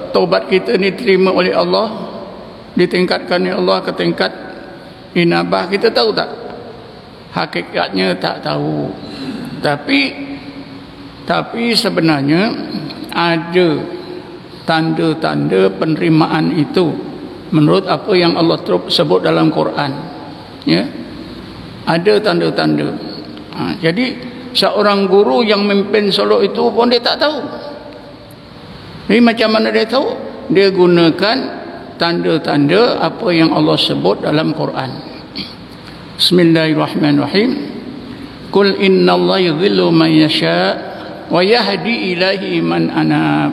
taubat kita ni terima oleh Allah, ditingkatkan oleh Allah ke tingkat inabah, kita tahu tak? Hakikatnya tak tahu. Tapi sebenarnya ada tanda-tanda penerimaan itu menurut apa yang Allah sebut dalam Quran ya. Ada tanda-tanda. Jadi seorang guru yang memimpin solok itu pun dia tak tahu. Jadi macam mana dia tahu? Dia gunakan tanda-tanda apa yang Allah sebut dalam Quran. Bismillahirrahmanirrahim. Qul innallaha yudhillu man yasha wa yahdi ilaihi man anab.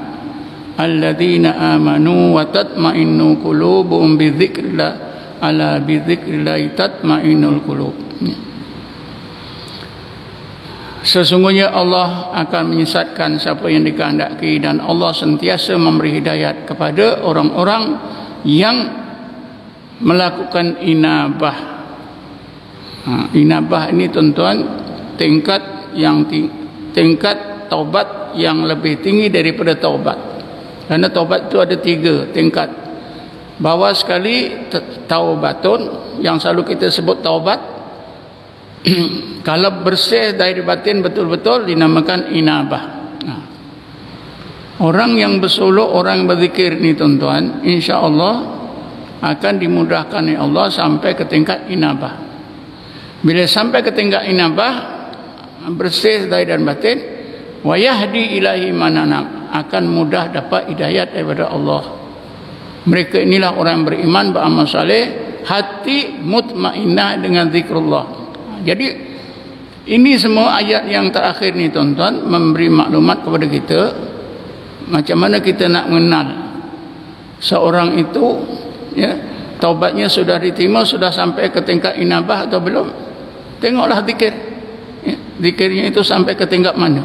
Alladzina amanu wa tatma'innu qulubuhum bi dzikrillah ala bi dzikrillah tatma'innul qulub. Sesungguhnya Allah akan menyesatkan siapa yang dikehendaki, dan Allah sentiasa memberi hidayat kepada orang-orang yang melakukan inabah. Inabah ini tuan-tuan tingkat taubat yang lebih tinggi daripada taubat. Kerana taubat itu ada 3 tingkat. Bawah sekali taubatun, yang selalu kita sebut taubat. Kalau bersih dari batin betul-betul dinamakan inabah. Orang yang bersolok, orang yang berzikir ni tuan-tuan, insya-Allah akan dimudahkan oleh Allah sampai ke tingkat inabah. Bila sampai ke tingkat inabah, bersih dari dan batin, wa yahdi ilahi mananam, akan mudah dapat hidayat daripada Allah. Mereka inilah orang yang beriman, beramal saleh, hati mutmainnah dengan zikrullah. Jadi ini semua ayat yang terakhir ni tuan-tuan memberi maklumat kepada kita macam mana kita nak mengenal seorang itu, ya, taubatnya sudah diterima, sudah sampai ke tingkat inabah atau belum. Tengoklah zikir, ya, zikirnya itu sampai ke tingkat mana.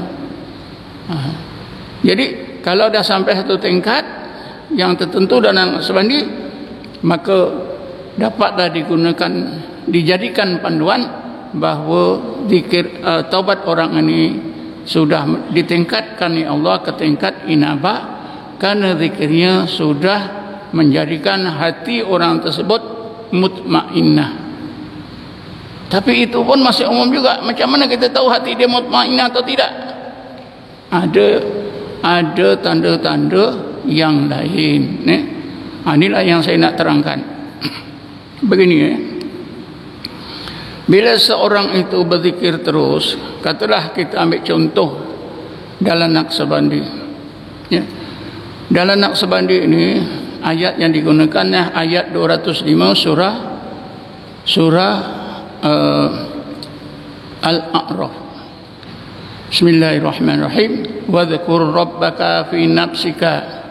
Jadi kalau dah sampai satu tingkat yang tertentu dan sebandi, maka dapatlah dijadikan panduan bahawa zikir taubat orang ini sudah ditingkatkan oleh Allah ke tingkat inabah, kerana zikirnya sudah menjadikan hati orang tersebut mutmainnah. Tapi itu pun masih umum juga. Macam mana kita tahu hati dia mutmainnah atau tidak? Ada tanda-tanda yang lain. Inilah yang saya nak terangkan. Begini, bila seorang itu berzikir terus, katalah kita ambil contoh dalam Naqsabandi. Ya. Dalam Naqsabandi ini ayat yang digunakan ayat 205 surah Al-A'raf. Bismillahirrahmanirrahim. Wadhkur rabbaka fi nafsika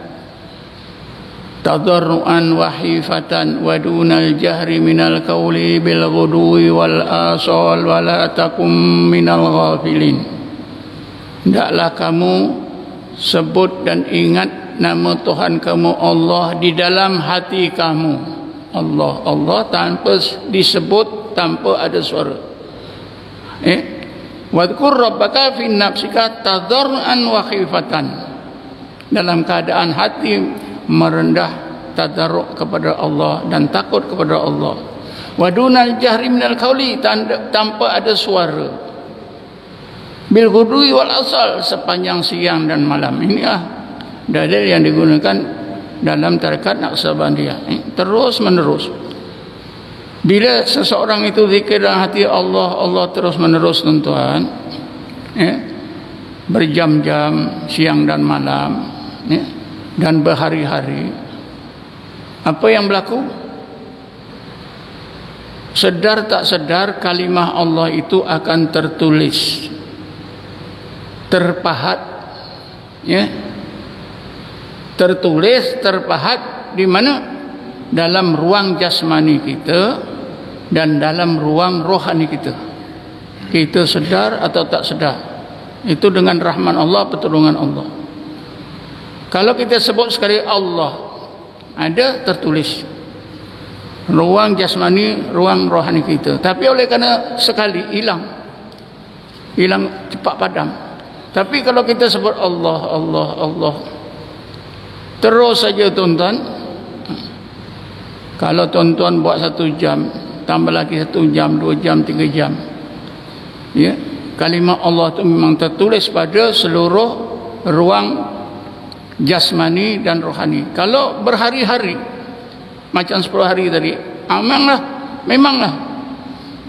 tadarruan wa khifatan wa dunal jahri minal qawli bil ghudwi wal asal wa la takum minal ghafilin. Hendaklah kamu sebut dan ingat nama Tuhan kamu Allah di dalam hati kamu. Allah, Allah tanpa disebut, tanpa ada suara. Wadhkur rabbaka fi nafsika tadarruan wa khifatan, dalam keadaan hati merendah, tadarruk kepada Allah dan takut kepada Allah. Wa dunal jahri minal qauli, tanpa ada suara. Bil ghudwi wal asal, sepanjang siang dan malam. Inilah dalil yang digunakan dalam tarekat Naqsabandiyah. Terus menerus. Bila seseorang itu zikir dalam hati Allah, Allah terus menerus tuan-tuan, berjam-jam, siang dan malam, dan berhari-hari, apa yang berlaku? Sedar tak sedar kalimah Allah itu akan tertulis, terpahat, tertulis, terpahat di mana? Dalam ruang jasmani kita dan dalam ruang rohani kita. Kita sedar atau tak sedar, itu dengan rahman Allah, pertolongan Allah. Kalau kita sebut sekali Allah, ada tertulis ruang jasmani, ruang rohani kita. Tapi oleh kerana sekali hilang cepat padam. Tapi kalau kita sebut Allah, Allah, Allah, terus saja tuan-tuan. Kalau tuan-tuan buat 1 jam, tambah lagi 1 jam, 2 jam, 3 jam, ya, kalimah Allah itu memang tertulis pada seluruh ruang jasmani dan rohani. Kalau berhari-hari, macam 10 hari tadi, memanglah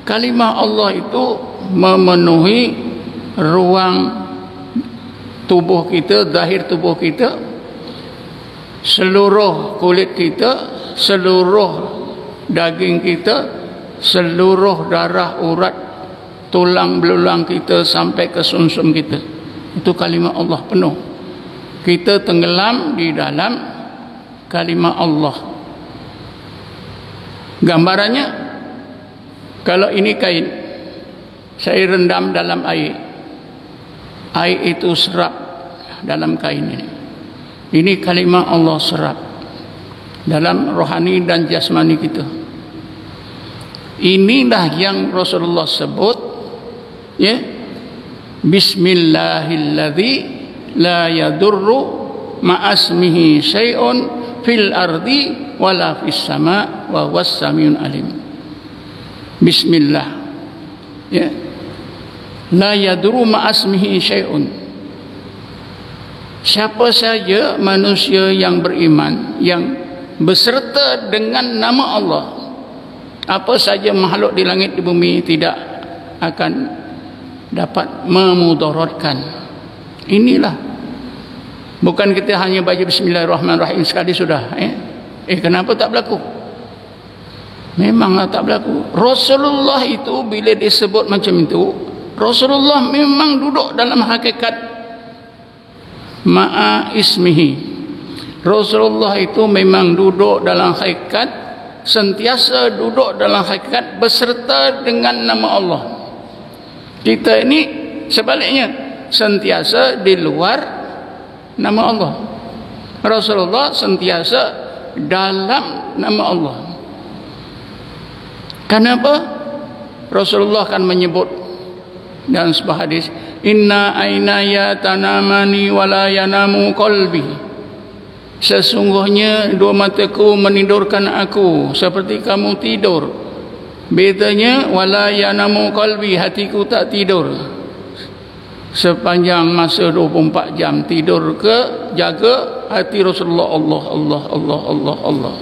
kalimah Allah itu memenuhi ruang tubuh kita, zahir tubuh kita, seluruh kulit kita, seluruh daging kita, seluruh darah, urat, tulang belulang kita sampai ke sumsum kita. Itu kalimah Allah penuh. Kita tenggelam di dalam kalimah Allah. Gambarannya, kalau ini kain, saya rendam dalam air, air itu serap dalam kain ini. Ini kalimah Allah serap dalam rohani dan jasmani kita. Inilah yang Rasulullah sebut, ya, Bismillahilladzi la yadurru ma'asmihi syai'un fil ardi wala fis sama wa huwas samiun alim. Bismillah, ya, la yadurru ma'asmihi syai'un. Siapa saja manusia yang beriman yang beserta dengan nama Allah, apa saja makhluk di langit di bumi tidak akan dapat memudaratkan. Inilah, bukan kita hanya baca Bismillahirrahmanirrahim sekali sudah. Kenapa tak berlaku? Memanglah tak berlaku. Rasulullah itu bila disebut macam itu, Rasulullah memang duduk dalam hakikat ma'a ismihi. Rasulullah itu memang duduk dalam hakikat, sentiasa duduk dalam hakikat beserta dengan nama Allah. Kita ini sebaliknya, sentiasa di luar nama Allah. Rasulullah sentiasa dalam nama Allah. Kenapa? Rasulullah akan menyebut dalam sebuah hadis, inna aynaya tanamani wala yanamu qalbi. Sesungguhnya dua mataku menidurkan aku seperti kamu tidur. Bedanya wala yanamu qalbi, hatiku tak tidur. Sepanjang masa 24 jam tidur ke jaga hati Rasulullah Allah Allah Allah Allah Allah.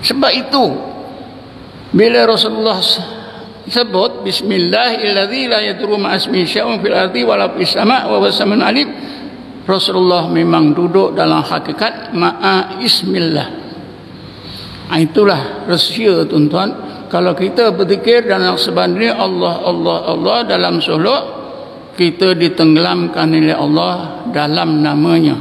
Sebab itu bila Rasulullah sebut Bismillahilladzi la yadurru ma'asmihi syai'un fil ardi wala fis sama' wa huwas samiul alim, Rasulullah memang duduk dalam hakikat ma'a ismillah. Itulah rahsia tuan-tuan. Kalau kita berzikir dan sebenarnya Allah Allah Allah dalam suluk, kita ditenggelamkan oleh Allah dalam namanya.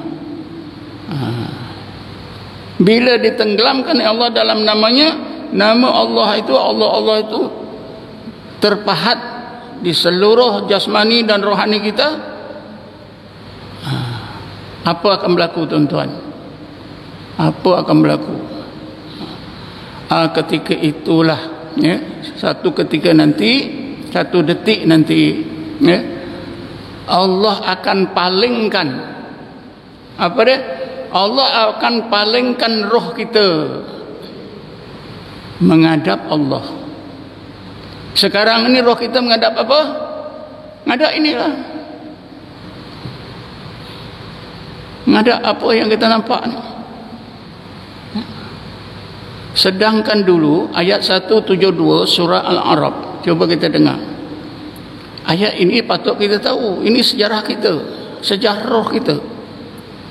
Bila ditenggelamkan oleh Allah dalam namanya, nama Allah itu, Allah Allah itu terpahat di seluruh jasmani dan rohani kita. Apa akan berlaku tuan-tuan? Apa akan berlaku? Ketika itulah, ya, satu ketika nanti, satu detik nanti, ya, Allah akan palingkan apa dia? Allah akan palingkan roh kita menghadap Allah. Sekarang ini roh kita menghadap apa? Menghadap inilah. Menghadap apa yang kita nampak ni. Sedangkan dulu ayat 172 surah Al-A'raf, cuba kita dengar. Ayat ini patut kita tahu, ini sejarah kita, sejarah roh kita.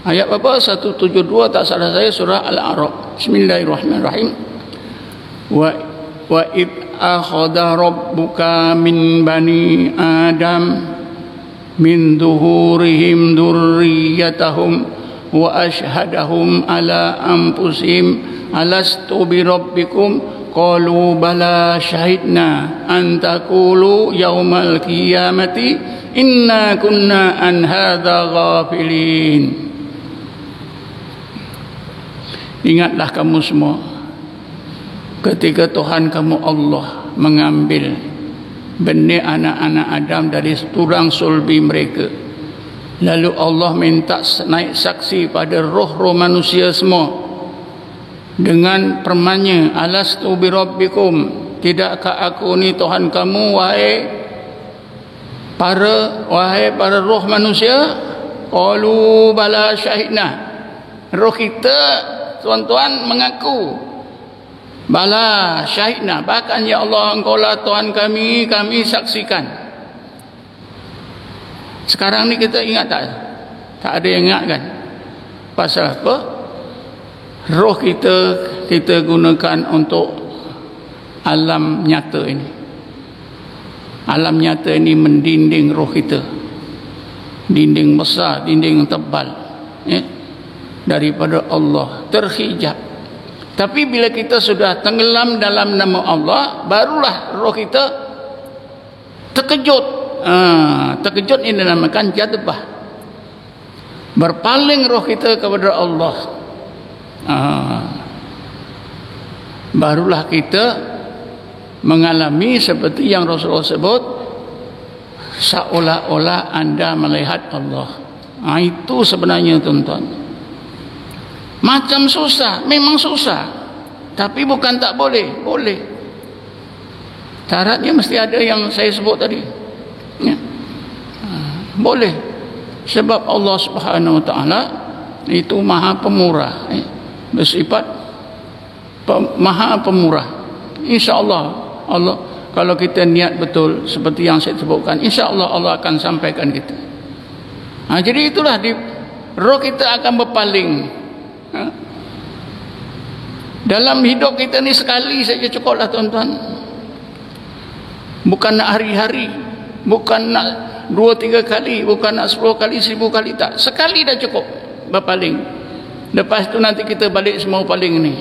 Ayat apa? 172 tak salah saya, surah Al-A'raf. Bismillahirrahmanirrahim. Wa id akhadha rabbuka min bani Adam min zuhurihim dzurriyyatahum wa ashhadahum ala anfusihim alastu bi rabbikum qalu bala syahidna an taqulu yaumal qiyamati inna kunna an hadza ghafilin. Ingatlah kamu semua ketika Tuhan kamu Allah mengambil benih anak-anak Adam dari tulang sulbi mereka, lalu Allah minta naik saksi pada roh-roh manusia semua dengan firman-Nya, alastu bi rabbikum, tidakkah aku ni Tuhan kamu wahai para roh manusia? Qalu bala syahidna. Roh kita tuan-tuan mengaku, bala syahidna, bahkan ya Allah engkau lah Tuhan kami, kami saksikan. Sekarang ni kita ingat tak? Tak ada yang ingat kan? Pasal apa? Roh kita gunakan untuk alam nyata ini. Alam nyata ini mendinding roh kita. Dinding besar, dinding tebal, ya, daripada Allah, terhijab. Tapi bila kita sudah tenggelam dalam nama Allah, barulah roh kita terkejut. terkejut ini dinamakan jadbah. Berpaling roh kita kepada Allah. Barulah kita mengalami seperti yang Rasulullah sebut, seolah-olah anda melihat Allah. Itu sebenarnya tuan-tuan. Macam susah, memang susah, tapi bukan tak boleh, boleh. Syaratnya mesti ada yang saya sebut tadi, ya. Boleh, sebab Allah Subhanahu Wa Taala itu Maha Pemurah, bersifat Maha Pemurah. InsyaAllah Allah, kalau kita niat betul seperti yang saya sebutkan, InsyaAllah Allah akan sampaikan kita. Jadi itulah roh kita akan berpaling. Dalam hidup kita ni sekali saja cukuplah tuan-tuan. Bukan nak hari-hari, bukan nak 2-3 kali, bukan nak 10 kali, 1000 kali, tak. Sekali dah cukup berpaling. Lepas tu nanti kita balik semua paling ni,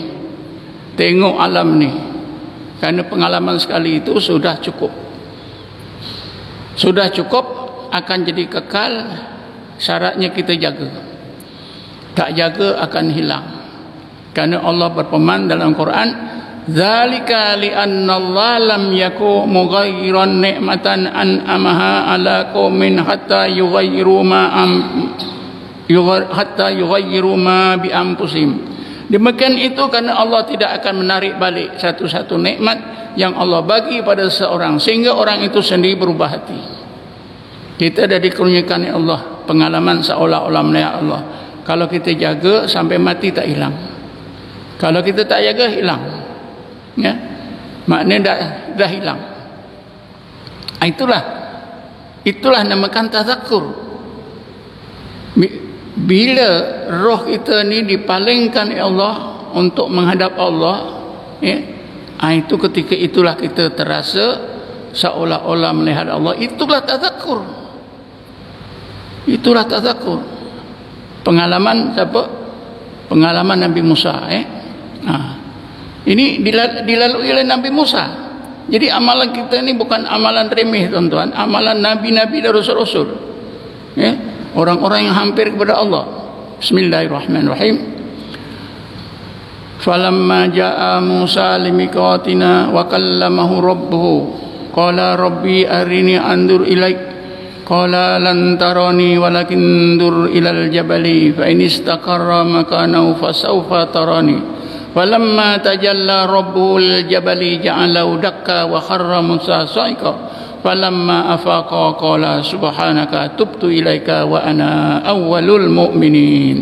tengok alam ni. Kerana pengalaman sekali itu sudah cukup. Sudah cukup, akan jadi kekal. Syaratnya kita jaga. Tak jaga akan hilang. Kerana Allah berfirman dalam Quran, zalika li'anna Allah lam yaku mughayyiran ni'matan an'amaha ala qaumin hatta yughayyiru ma bi anfusihim. Demikian itu kerana Allah tidak akan menarik balik satu-satu nikmat yang Allah bagi pada seorang sehingga orang itu sendiri berubah hati. Kita dah dikurniakan oleh Allah pengalaman seolah-olah melihat Allah. Kalau kita jaga sampai mati tak hilang. Kalau kita tak jaga hilang. Ya. Maknanya dah hilang. Itulah namakan tazakkur. Bila roh kita ni dipalingkan oleh Allah untuk menghadap Allah, ya, itu ketika itulah kita terasa seolah-olah melihat Allah. Itulah tazakkur. Itulah tazakkur. Pengalaman siapa? Pengalaman Nabi Musa. Ini dilalui oleh Nabi Musa. Jadi amalan kita ni bukan amalan remeh tuan-tuan. Amalan Nabi-Nabi dan Rasul-Rasul. Ya. Orang-orang yang hampir kepada Allah. Bismillahirrahmanirrahim. Falamma jaa Musa limiqatina wa kallamahu rabbuhu qala rabbi arini andur ilaik qala lan tarani walakin dur ilal jabali fa in istaqarra makanahu fasawfa tarani falamma tajalla rabbul jabali ja'alahu dakka wa kharra Musa sa'iqa falamma afaqa qala subhanaka tubtu ilaika wa ana awwalul mu'minin.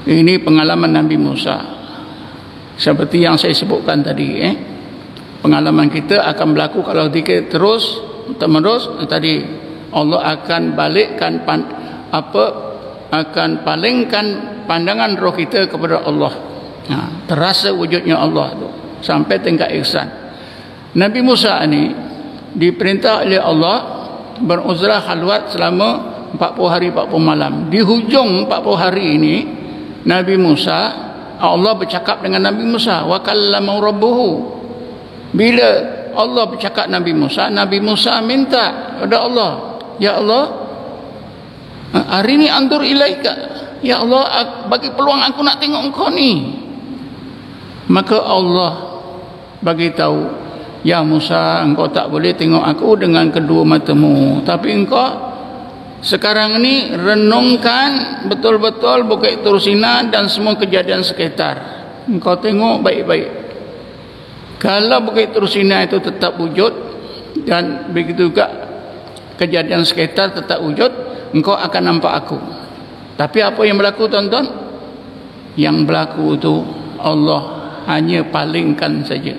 Ini pengalaman Nabi Musa seperti yang saya sebutkan tadi. Pengalaman kita akan berlaku kalau kita terus tadi Allah akan balikkan akan palingkan pandangan roh kita kepada Allah. Terasa wujudnya Allah tu sampai tingkat ihsan. Nabi Musa ni diperintah oleh Allah beruzrah khalwat selama 40 hari 40 malam. Di hujung 40 hari ini Nabi Musa, Allah bercakap dengan Nabi Musa, wa kallamahu rabbuhu. Bila Allah bercakap Nabi Musa minta kepada Allah, ya Allah, hari ini andur ilaika, ya Allah, bagi peluang aku nak tengok engkau ni. Maka Allah bagi tahu, ya Musa, engkau tak boleh tengok aku dengan kedua matamu, tapi engkau sekarang ni renungkan betul-betul Bukit Tursina dan semua kejadian sekitar. Engkau tengok baik-baik. Kalau Bukit Tursina itu tetap wujud dan begitu juga kejadian sekitar tetap wujud, engkau akan nampak aku. Tapi apa yang berlaku tuan-tuan? Yang berlaku itu Allah hanya palingkan saja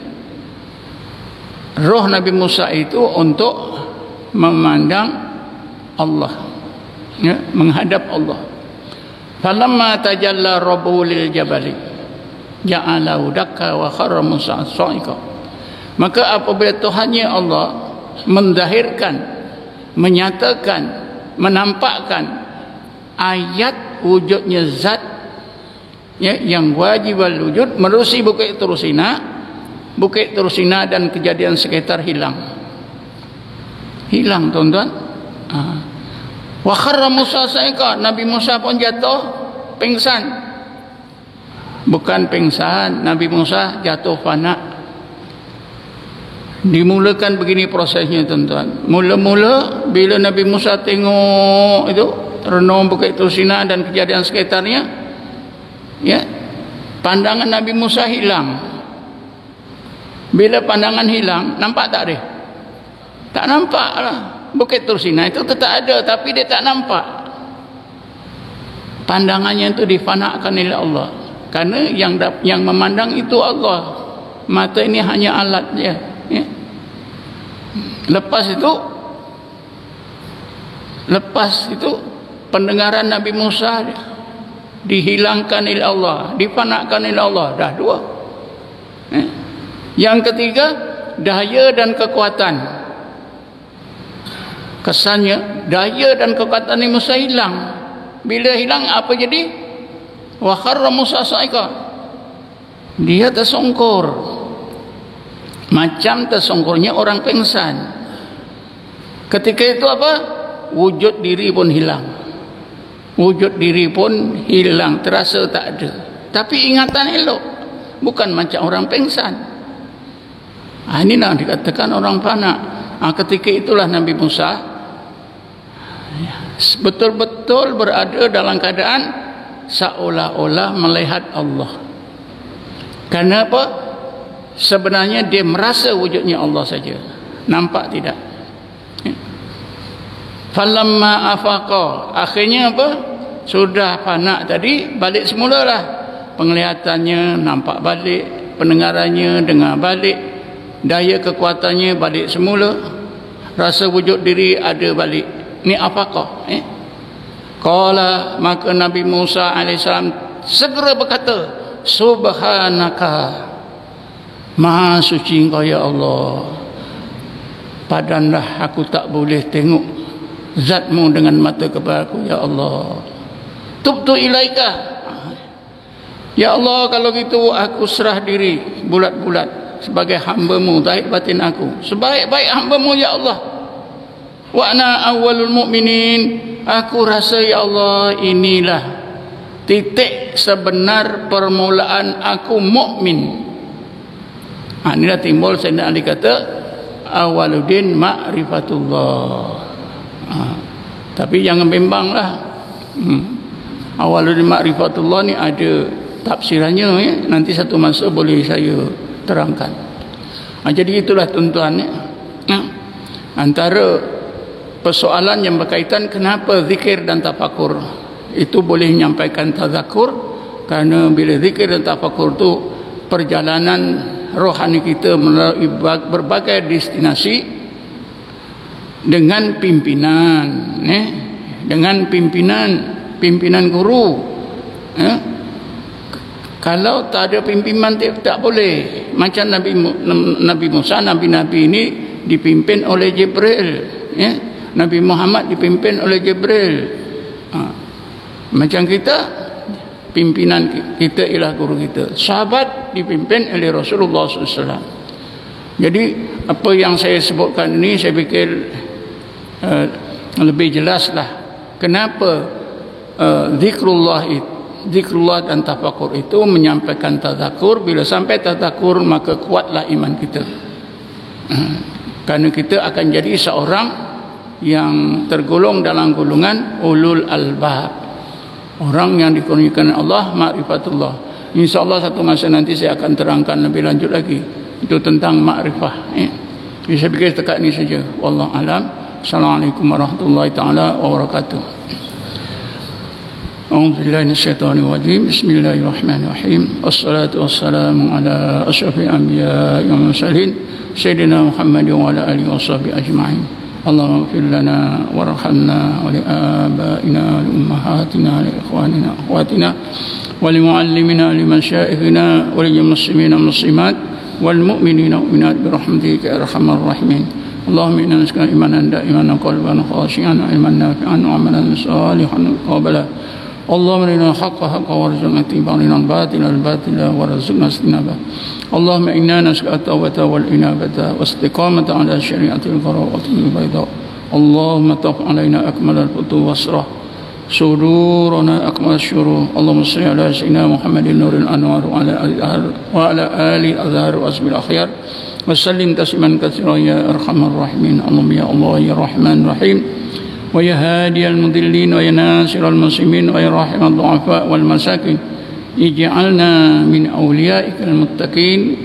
roh Nabi Musa itu untuk memandang Allah, ya, menghadap Allah. Falamma tajalla rabbuhu lil jabali ja'alahu dakka wa kharra Musa sa'iqa. Maka apabila Tuhannya Allah mendahirkan, menyatakan, menampakkan ayat wujudnya zat, ya, yang wajib wal wujud menerusi Bukit Tursina dan kejadian sekitar hilang. Hilang tuan-tuan. Wa kharra Musa sa'iqa, Nabi Musa pun jatuh pingsan. Bukan pingsan, Nabi Musa jatuh fana. Dimulakan begini prosesnya tuan-tuan. Mula-mula bila Nabi Musa tengok itu renung Bukit Tur Sina dan kejadian sekitarnya, ya, pandangan Nabi Musa hilang. Bila pandangan hilang, nampak tak dia? Tak nampak lah. Bukit Tur Sina itu tetap ada, tapi dia tak nampak. Pandangannya itu difanakan oleh Allah. Karena yang memandang itu Allah. Mata ini hanya alat dia. Ya. Lepas itu pendengaran Nabi Musa dihilangkan oleh Allah, difanakan oleh Allah. Dah dua. Yang ketiga, daya dan kekuatan. Kesannya daya dan kekuatan Nabi Musa hilang. Bila hilang, apa jadi? Wa kharra Musa sa'iqa, dia tersungkur macam tersungkurnya orang pingsan. Ketika itu apa? Wujud diri pun hilang. Wujud diri pun hilang, terasa tak ada. Tapi ingatan elok, bukan macam orang pingsan. Inilah dikatakan orang fana. Ketika itulah Nabi Musa betul-betul berada dalam keadaan seolah-olah melihat Allah. Kenapa? Sebenarnya dia merasa wujudnya Allah saja. Nampak tidak? Falamma afaqa, akhirnya apa? Sudah fana tadi, balik semula lah. Penglihatannya nampak balik, pendengarannya dengar balik, daya kekuatannya balik semula, rasa wujud diri ada balik. Ni afaqa. Qala, maka Nabi Musa alaihissalam segera berkata, subhanaka, Maha suci Engkau ya Allah. Padanlah aku tak boleh tengok Zatmu dengan mata kepala aku ya Allah. Tubtu ilaika, ya Allah, kalau gitu aku serah diri bulat-bulat sebagai hamba-Mu, zahir batin aku, sebaik-baik hamba-Mu ya Allah. Wa ana awwalul mu'minin, aku rasa ya Allah inilah titik sebenar permulaan aku mukmin. Inilah timbul Sayyidina Ali kata awaluddin ma'rifatullah. Tapi jangan bimbanglah. Awaluddin ma'rifatullah ni ada tafsirannya, ya. Nanti satu masa boleh saya terangkan. Jadi itulah tuan-tuan, ya. Antara persoalan yang berkaitan kenapa zikir dan tafakur itu boleh menyampaikan tazakur, kerana bila zikir dan tafakur itu perjalanan rohani kita melalui berbagai destinasi dengan pimpinan, dengan pimpinan guru. Kalau tak ada pimpinan tak boleh. Macam Nabi Musa, Nabi-Nabi ini dipimpin oleh Jibril, Nabi Muhammad dipimpin oleh Jibril. Macam kita, pimpinan kita ialah guru kita. Sahabat dipimpin oleh Rasulullah SAW. Jadi apa yang saya sebutkan ini, saya fikir lebih jelaslah kenapa zikrullah dan tafakur itu menyampaikan tazakur. Bila sampai tazakur, maka kuatlah iman kita. Kerana kita akan jadi seorang yang tergolong dalam golongan ulul albab, orang yang dikurniakan Allah ma'rifatullah. InsyaAllah satu masa nanti saya akan terangkan lebih lanjut lagi itu tentang ma'rifah. Jadi saya fikir setakat ini saja. Wallahu alam. Assalamualaikum warahmatullahi taala wabarakatuh. A'udzubillahi minasyaitonir rajim. Bismillahirrahmanirrahim. Wassalatu wassalamu ala asyrafil anbiya'i wal mursalin sayyidina Muhammad wa ala alihi washabbihi ajma'in. Allahumma ighfir lana warhamna wa li abaina wa li ummahatina wa li ikhwanina wa akhwatina wa li muallimina wa li masyaikhina wa li muslimina wa muslimat wal mu'minina wa mu'minat bi rahmatika ya arhamar rahimin. Allahumma inna nas'aluka imanan da'iman wa qalban khashi'an wa ilman nafi'an wa amalan salihan qabala اللهم ارنا الحق حقا وارزقنا اتباعه وارنا الباطل باطلا وارزقنا اجتنابه اللهم إنا نسألك التوبة والإنابة واستقامة على شريعة القراءة البيضاء اللهم طف علينا أكمل الفتوح واسرح صدورنا أكمل الشرور اللهم صل على سيدنا محمد النور الأنوار وعلى آل الأزهار وأصحاب الأخيار وسلم تسليما كثيرا يا أرحم الراحمين اللهم يا الله يا رحمن الرحيم ويا هادي المضلين ويا ناصر المسلمين ويا راحم الضعفاء والمساكين اجعلنا من أوليائك المتقين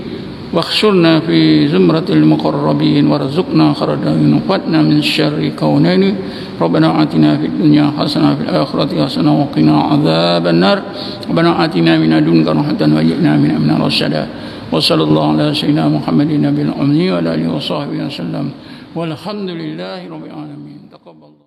واخشرنا في زمرة المقربين وارزقنا خردين وقنا من الشر كونين ربنا آتنا في الدنيا حسنة وفي الآخرة حسنة وقنا عذاب النار ربنا آتنا من لدنك رحمة وهيئ من أمرنا رشدا وصلى الله على سيدنا محمد النبي الأمي وعلى آله وصحبه وسلم والحمد لله رب العالمين تقبل الله